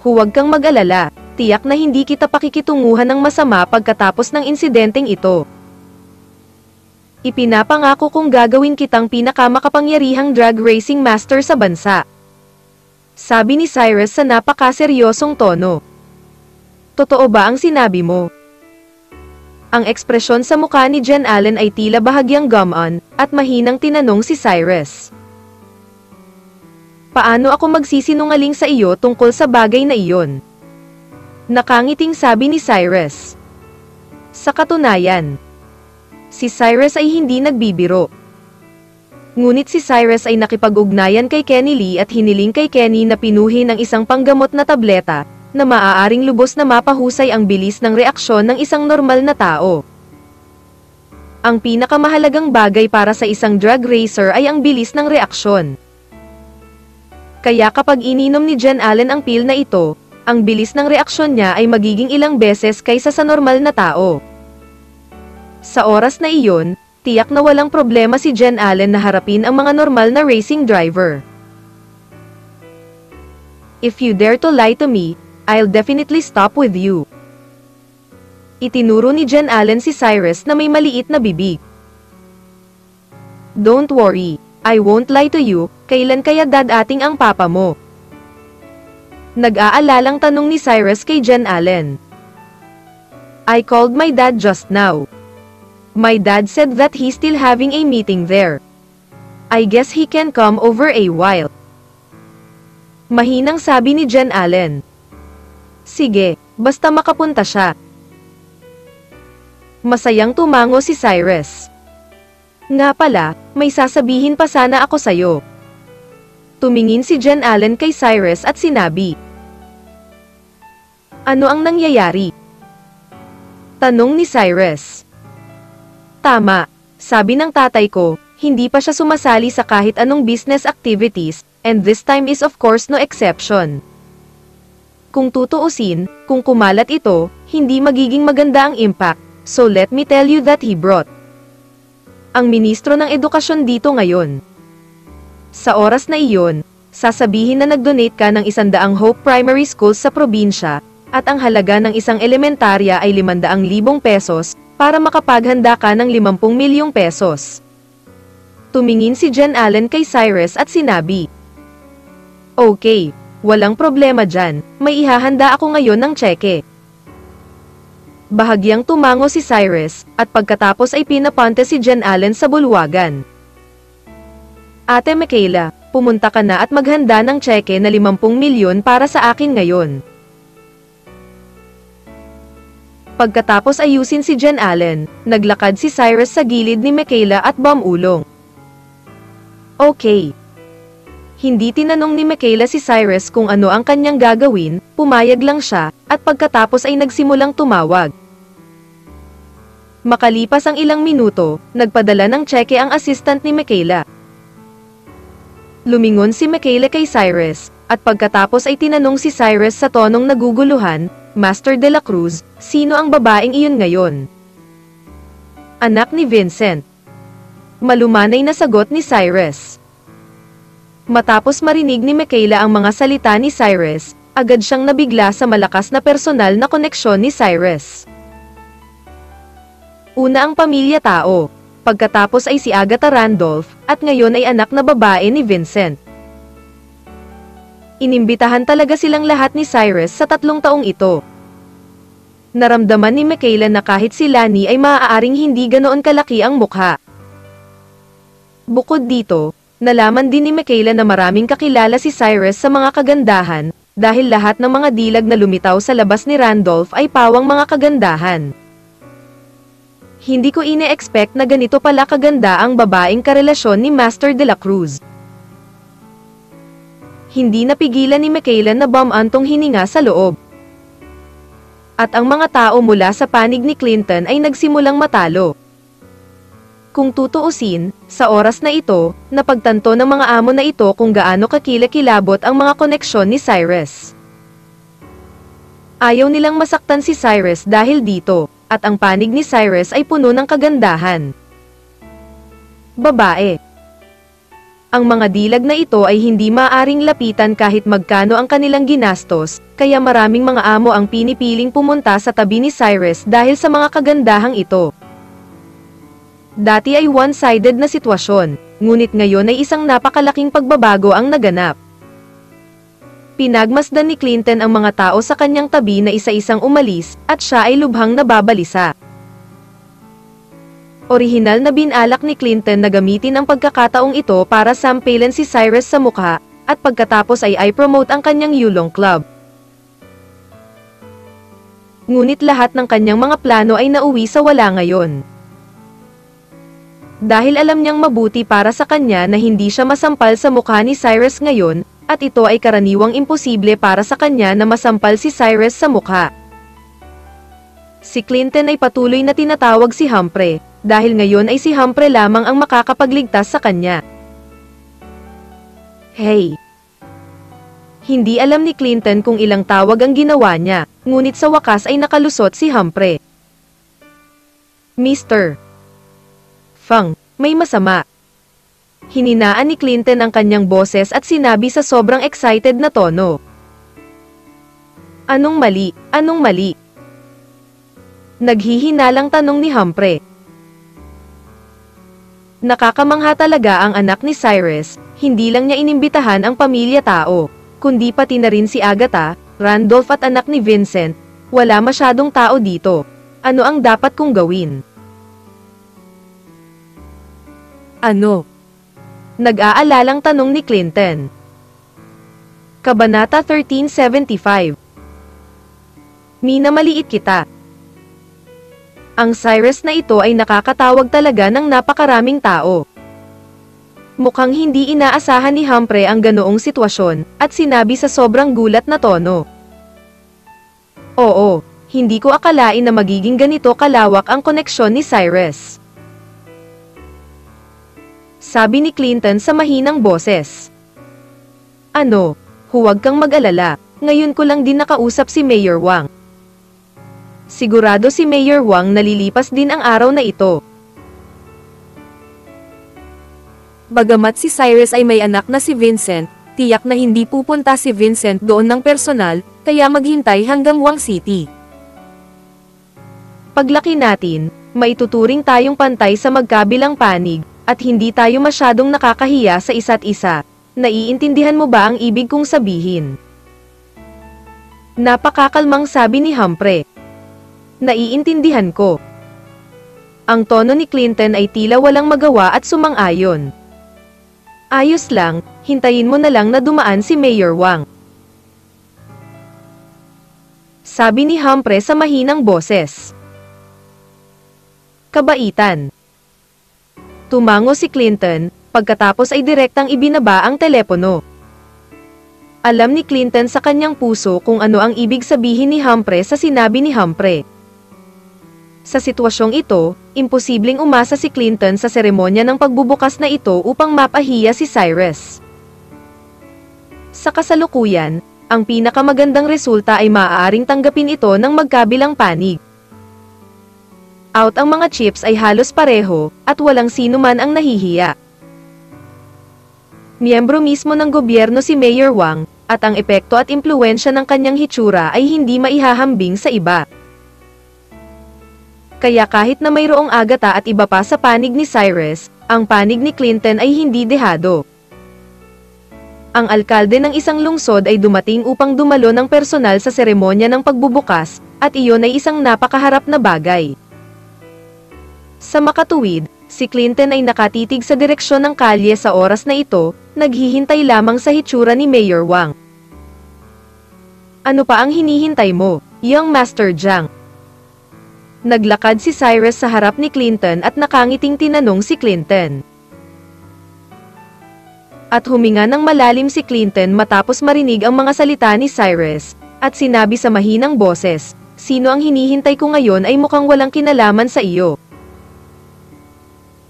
Huwag kang mag-alala, tiyak na hindi kita pakikitunguhan ng masama pagkatapos ng insidenteng ito. Ipinapangako kong gagawin kitang pinakamakapangyarihang drag racing master sa bansa. Sabi ni Cyrus sa napakaseryosong tono. Totoo ba ang sinabi mo? Ang ekspresyon sa mukha ni Jen Allen ay tila bahagyang gumaan, at mahinang tinanong si Cyrus. Paano ako magsisinungaling sa iyo tungkol sa bagay na iyon? Nakangiting sabi ni Cyrus. Sa katunayan, si Cyrus ay hindi nagbibiro. Ngunit si Cyrus ay nakipag-ugnayan kay Kenny Lee at hiniling kay Kenny na pinuhin ng isang panggamot na tableta, na maaaring lubos na mapahusay ang bilis ng reaksyon ng isang normal na tao. Ang pinakamahalagang bagay para sa isang drag racer ay ang bilis ng reaksyon. Kaya kapag ininom ni Jen Allen ang pill na ito, ang bilis ng reaksyon niya ay magiging ilang beses kaysa sa normal na tao. Sa oras na iyon, tiyak na walang problema si Jen Allen na harapin ang mga normal na racing driver. If you dare to lie to me, I'll definitely stop with you. Itinuro ni Jen Allen si Cyrus na may maliit na bibig. Don't worry, I won't lie to you, kailan kaya dadating ang papa mo? Nag-aalalang tanong ni Cyrus kay Jen Allen. I called my dad just now. My dad said that he's still having a meeting there. I guess he can come over a while. Mahinang sabi ni Jen Allen. Sige, basta makapunta siya. Masayang tumango si Cyrus. Nga pala, may sasabihin pa sana ako sa'yo. Tumingin si Jen Allen kay Cyrus at sinabi. Ano ang nangyayari? Tanong ni Cyrus. Tama, sabi ng tatay ko, hindi pa siya sumasali sa kahit anong business activities, and this time is of course no exception. Kung tutuusin, kung kumalat ito, hindi magiging maganda ang impact, so let me tell you that he brought ang ministro ng edukasyon dito ngayon. Sa oras na iyon, sasabihin na nag-donate ka ng 100 Hope Primary Schools sa probinsya, at ang halaga ng isang elementarya ay 500,000 pesos, para makapaghanda ka ng 50 milyong pesos. Tumingin si Jen Allen kay Cyrus at sinabi. Okay, walang problema dyan, may ihahanda ako ngayon ng tseke. Bahagyang tumango si Cyrus, at pagkatapos ay pinapante si Jen Allen sa bulwagan. Ate Michaela, pumunta ka na at maghanda ng tseke na 50 milyon para sa akin ngayon. Pagkatapos ayusin si Jen Allen, naglakad si Cyrus sa gilid ni Michaela at bumulong. Okay. Hindi tinanong ni Michaela si Cyrus kung ano ang kanyang gagawin, pumayag lang siya, at pagkatapos ay nagsimulang tumawag. Makalipas ang ilang minuto, nagpadala ng tseke ang assistant ni Michaela. Lumingon si Michaela kay Cyrus, at pagkatapos ay tinanong si Cyrus sa tonong naguguluhan, Master de la Cruz, sino ang babaeng iyon ngayon? Anak ni Vincent. Malumanay na sagot ni Cyrus. Matapos marinig ni Michaela ang mga salita ni Cyrus, agad siyang nabigla sa malakas na personal na koneksyon ni Cyrus. Una ang pamilya-tao, pagkatapos ay si Agatha Randolph, at ngayon ay anak na babae ni Vincent. Inimbitahan talaga silang lahat ni Cyrus sa 3 taong ito. Naramdaman ni Michaela na kahit si Lani ay maaaring hindi ganoon kalaki ang mukha. Bukod dito, nalaman din ni Michaela na maraming kakilala si Cyrus sa mga kagandahan, dahil lahat ng mga dilag na lumitaw sa labas ni Randolph ay pawang mga kagandahan. Hindi ko ine-expect na ganito pala kaganda ang babaeng karelasyon ni Master de la Cruz. Hindi napigilan ni Michaela na bumantong hininga sa loob. At ang mga tao mula sa panig ni Clinton ay nagsimulang matalo. Kung tutuusin, sa oras na ito, napagtanto ng mga amo na ito kung gaano kakilakilabot ang mga koneksyon ni Cyrus. Ayaw nilang masaktan si Cyrus dahil dito, at ang panig ni Cyrus ay puno ng kagandahan. Babae. Ang mga dilag na ito ay hindi maaaring lapitan kahit magkano ang kanilang ginastos, kaya maraming mga amo ang pinipiling pumunta sa tabi ni Cyrus dahil sa mga kagandahang ito. Dati ay one-sided na sitwasyon, ngunit ngayon ay isang napakalaking pagbabago ang naganap. Pinagmasdan ni Clinton ang mga tao sa kanyang tabi na isa-isang umalis, at siya ay lubhang nababalisa. Orihinal na binalak ni Clinton na gamitin ang pagkakataong ito para sampailan si Cyrus sa mukha, at pagkatapos ay i-promote ang kanyang Yulong Club. Ngunit lahat ng kanyang mga plano ay nauwi sa wala ngayon. Dahil alam niyang mabuti para sa kanya na hindi siya masampal sa mukha ni Cyrus ngayon, at ito ay karaniwang imposible para sa kanya na masampal si Cyrus sa mukha. Si Clinton ay patuloy na tinatawag si Humphrey, dahil ngayon ay si Humphrey lamang ang makakapagligtas sa kanya. Hey! Hindi alam ni Clinton kung ilang tawag ang ginawa niya, ngunit sa wakas ay nakalusot si Humphrey. Mr. Fang, may masama. Hininaan ni Clinton ang kanyang boses at sinabi sa sobrang excited na tono. Anong mali? Anong mali? Naghihinalang tanong ni Humphrey. Nakakamangha talaga ang anak ni Cyrus, hindi lang niya inimbitahan ang pamilya tao, kundi pati na rin si Agatha, Randolph at anak ni Vincent. Wala masyadong tao dito. Ano ang dapat kong gawin? Ano? Nag-aalalang tanong ni Clinton. Kabanata 1375. Minamaliit kita. Ang Cyrus na ito ay nakakatawag talaga ng napakaraming tao. Mukhang hindi inaasahan ni Humphrey ang ganoong sitwasyon, at sinabi sa sobrang gulat na tono. Oo, hindi ko akalain na magiging ganito kalawak ang koneksyon ni Cyrus. Sabi ni Clinton sa mahinang boses. Ano, huwag kang mag-alala, ngayon ko lang din nakausap si Mayor Wang. Sigurado si Mayor Wang nalilipas din ang araw na ito. Bagamat si Cyrus ay may anak na si Vincent, tiyak na hindi pupunta si Vincent doon ng personal, kaya maghintay hanggang Wang City. Paglaki natin, maituturing tayong pantay sa magkabilang panig, at hindi tayo masyadong nakakahiya sa isa't isa. Naiintindihan mo ba ang ibig kong sabihin? Napakakalmang sabi ni Humphrey. Naiintindihan ko. Ang tono ni Clinton ay tila walang magawa at sumang-ayon. Ayos lang, hintayin mo na lang na dumaan si Mayor Wang. Sabi ni Humphrey sa mahinang boses. Kabaitan. Tumango si Clinton, pagkatapos ay direktang ibinaba ang telepono. Alam ni Clinton sa kanyang puso kung ano ang ibig sabihin ni Humphrey sa sinabi ni Humphrey. Sa sitwasyong ito, imposibleng umasa si Clinton sa seremonya ng pagbubukas na ito upang mapahiya si Cyrus. Sa kasalukuyan, ang pinakamagandang resulta ay maaaring tanggapin ito ng magkabilang panig. Out ang mga chips ay halos pareho, at walang sino man ang nahihiya. Miyembro mismo ng gobyerno si Mayor Wang, at ang epekto at impluwensya ng kanyang hitsura ay hindi maihahambing sa iba. Kaya kahit na mayroong Agatha at iba pa sa panig ni Cyrus, ang panig ni Clinton ay hindi dehado. Ang alkalde ng isang lungsod ay dumating upang dumalo ng personal sa seremonya ng pagbubukas, at iyon ay isang napakaharap na bagay. Sa makatuwid, si Clinton ay nakatitig sa direksyon ng kalye sa oras na ito, naghihintay lamang sa hitsura ni Mayor Wang. Ano pa ang hinihintay mo, Young Master Jiang? Naglakad si Cyrus sa harap ni Clinton at nakangiting tinanong si Clinton. At huminga ng malalim si Clinton matapos marinig ang mga salita ni Cyrus, at sinabi sa mahinang boses, sino ang hinihintay ko ngayon ay mukhang walang kinalaman sa iyo.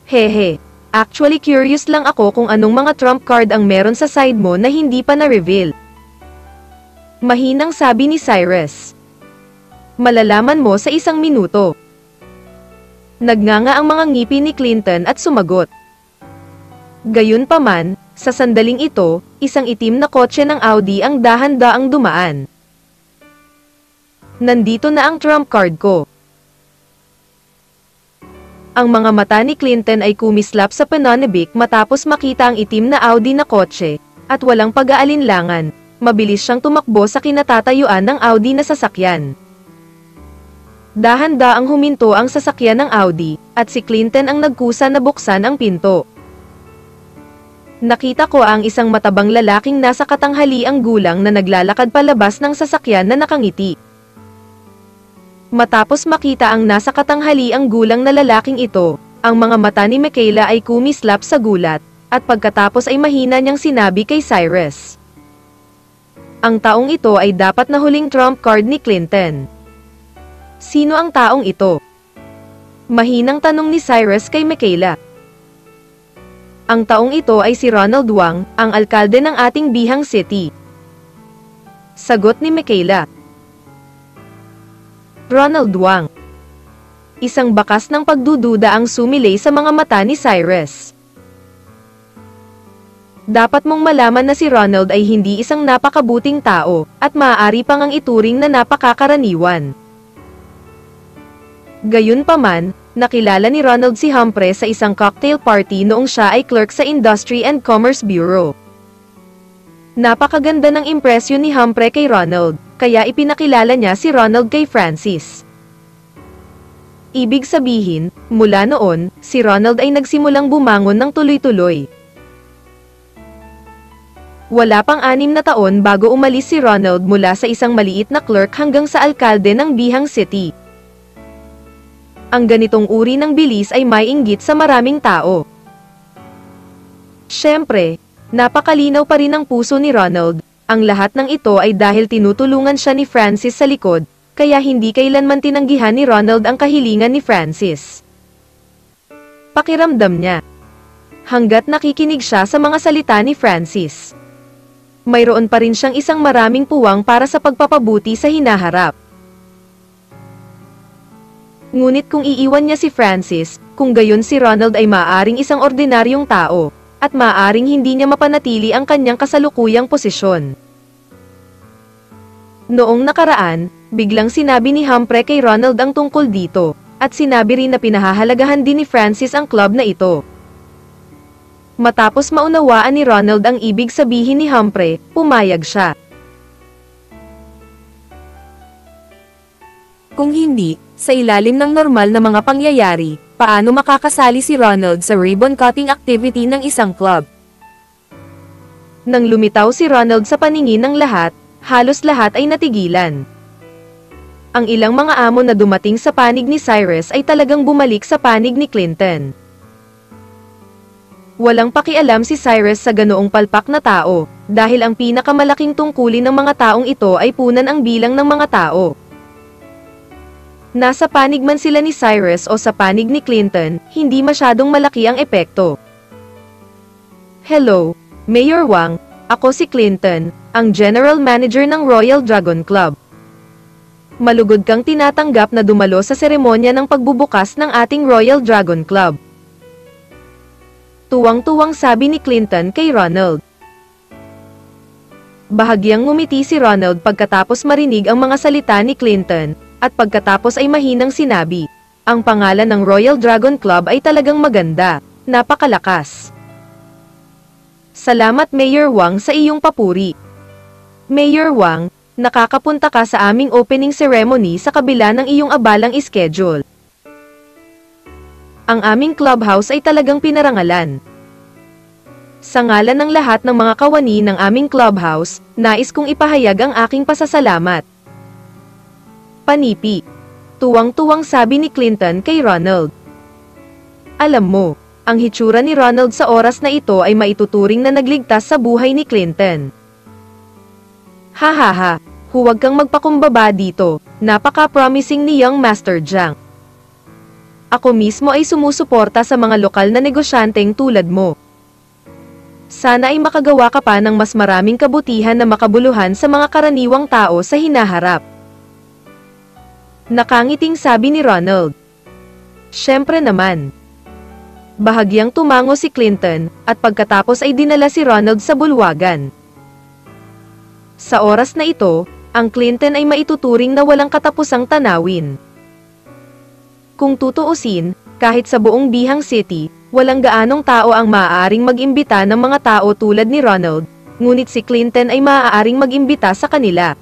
Hehe, actually curious lang ako kung anong mga trump card ang meron sa side mo na hindi pa na-reveal. Mahinang sabi ni Cyrus. Malalaman mo sa 1 minuto. Nagnganga ang mga ngipin ni Clinton at sumagot. Gayunpaman, sa sandaling ito, isang itim na kotse ng Audi ang dahan-daang dumaan. Nandito na ang trump card ko. Ang mga mata ni Clinton ay kumislap sa pananabik matapos makita ang itim na Audi na kotse, at walang pag-aalinlangan, mabilis siyang tumakbo sa kinatatayuan ng Audi na sasakyan. Dahan-daang huminto ang sasakyan ng Audi, at si Clinton ang nagkusa na buksan ang pinto. Nakita ko ang isang matabang lalaking nasa katanghaliang gulang na naglalakad palabas ng sasakyan na nakangiti. Matapos makita ang nasa katanghaliang gulang na lalaking ito, ang mga mata ni Michaela ay kumislap sa gulat, at pagkatapos ay mahina niyang sinabi kay Cyrus. Ang taong ito ay dapat na huling trump card ni Clinton. Sino ang taong ito? Mahinang tanong ni Cyrus kay Michaela. Ang taong ito ay si Ronald Wang, ang alkalde ng ating Bihang City. Sagot ni Michaela. Ronald Wang. Isang bakas ng pagdududa ang sumilay sa mga mata ni Cyrus. Dapat mong malaman na si Ronald ay hindi isang napakabuting tao, at maaari pang ang ituring na napakakaraniwan. Gayunpaman, nakilala ni Ronald si Humphrey sa isang cocktail party noong siya ay clerk sa Industry and Commerce Bureau. Napakaganda ng impresyon ni Humphrey kay Ronald, kaya ipinakilala niya si Ronald kay Francis. Ibig sabihin, mula noon, si Ronald ay nagsimulang bumangon ng tuloy-tuloy. Wala pang 6 na taon bago umalis si Ronald mula sa isang maliit na clerk hanggang sa alkalde ng Bihang City. Ang ganitong uri ng bilis ay may inggit sa maraming tao. Siyempre, napakalinaw pa rin ang puso ni Ronald. Ang lahat ng ito ay dahil tinutulungan siya ni Francis sa likod, kaya hindi kailanman tinanggihan ni Ronald ang kahilingan ni Francis. Pakiramdam niya. Hanggat nakikinig siya sa mga salita ni Francis, mayroon pa rin siyang isang maraming puwang para sa pagpapabuti sa hinaharap. Ngunit kung iiwan niya si Francis, kung gayon si Ronald ay maaaring isang ordinaryong tao, at maaaring hindi niya mapanatili ang kanyang kasalukuyang posisyon. Noong nakaraan, biglang sinabi ni Humphrey kay Ronald ang tungkol dito, at sinabi rin na pinahahalagahan din ni Francis ang club na ito. Matapos maunawaan ni Ronald ang ibig sabihin ni Humphrey, pumayag siya. Kung hindi, sa ilalim ng normal na mga pangyayari, paano makakasali si Ronald sa ribbon-cutting activity ng isang club? Nang lumitaw si Ronald sa paningin ng lahat, halos lahat ay natigilan. Ang ilang mga amo na dumating sa panig ni Cyrus ay talagang bumalik sa panig ni Clinton. Walang pakialam si Cyrus sa ganoong palpak na tao, dahil ang pinakamalaking tungkulin ng mga taong ito ay punan ang bilang ng mga tao. Nasa panig man sila ni Cyrus o sa panig ni Clinton, hindi masyadong malaki ang epekto. Hello, Mayor Wang, ako si Clinton, ang General Manager ng Royal Dragon Club. Malugod kang tinatanggap na dumalo sa seremonya ng pagbubukas ng ating Royal Dragon Club. Tuwang-tuwang sabi ni Clinton kay Ronald. Bahagyang ngumiti si Ronald pagkatapos marinig ang mga salita ni Clinton, at pagkatapos ay mahinang sinabi, ang pangalan ng Royal Dragon Club ay talagang maganda, napakalakas. Salamat Mayor Wang sa iyong papuri. Mayor Wang, nakakapunta ka sa aming opening ceremony sa kabila ng iyong abalang schedule. Ang aming clubhouse ay talagang pinarangalan. Sa ngalan ng lahat ng mga kawani ng aming clubhouse, nais kong ipahayag ang aking pasasalamat. Panipi. Tuwang-tuwang sabi ni Clinton kay Ronald. Alam mo, ang hitsura ni Ronald sa oras na ito ay maituturing na nagligtas sa buhay ni Clinton. Hahaha, huwag kang magpakumbaba dito, napaka-promising ni Young Master Jiang. Ako mismo ay sumusuporta sa mga lokal na negosyanteng tulad mo. Sana ay makagawa ka pa ng mas maraming kabutihan na makabuluhan sa mga karaniwang tao sa hinaharap. Nakangiting sabi ni Ronald. Siyempre naman. Bahagyang tumango si Clinton, at pagkatapos ay dinala si Ronald sa bulwagan. Sa oras na ito, ang Clinton ay maituturing na walang katapusang tanawin. Kung tutuusin, kahit sa buong Bihang City, walang gaanong tao ang maaaring mag-imbita ng mga tao tulad ni Ronald, ngunit si Clinton ay maaaring mag-imbita sa kanila.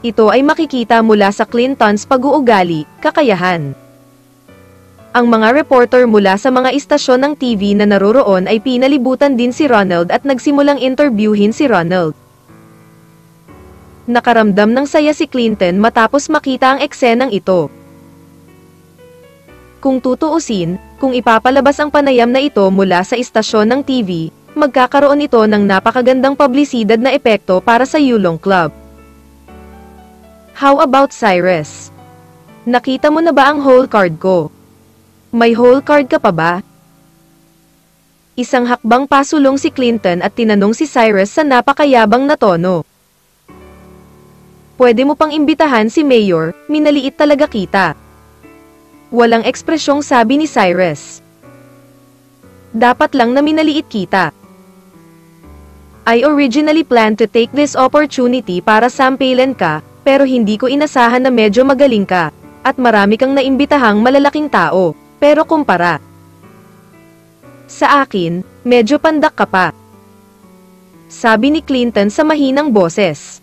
Ito ay makikita mula sa Clintons pag-uugali, kakayahan. Ang mga reporter mula sa mga istasyon ng TV na naroroon ay pinalibutan din si Ronald at nagsimulang interviewin si Ronald. Nakaramdam ng saya si Clinton matapos makita ang eksenang ito. Kung tutuusin, kung ipapalabas ang panayam na ito mula sa istasyon ng TV, magkakaroon ito ng napakagandang publisidad na epekto para sa Yulong Club. How about Cyrus? Nakita mo na ba ang hole card ko? May hole card ka pa ba? Isang hakbang pasulong si Clinton at tinanong si Cyrus sa napakayabang na tono. Pwede mo pang imbitahan si Mayor, minaliit talaga kita. Walang ekspresyong sabi ni Cyrus. Dapat lang na minaliit kita. I originally planned to take this opportunity para sampailan ka, pero hindi ko inasahan na medyo magaling ka, at marami kang naimbitahang malalaking tao, pero kumpara sa akin, medyo pandak ka pa. Sabi ni Clinton sa mahinang boses.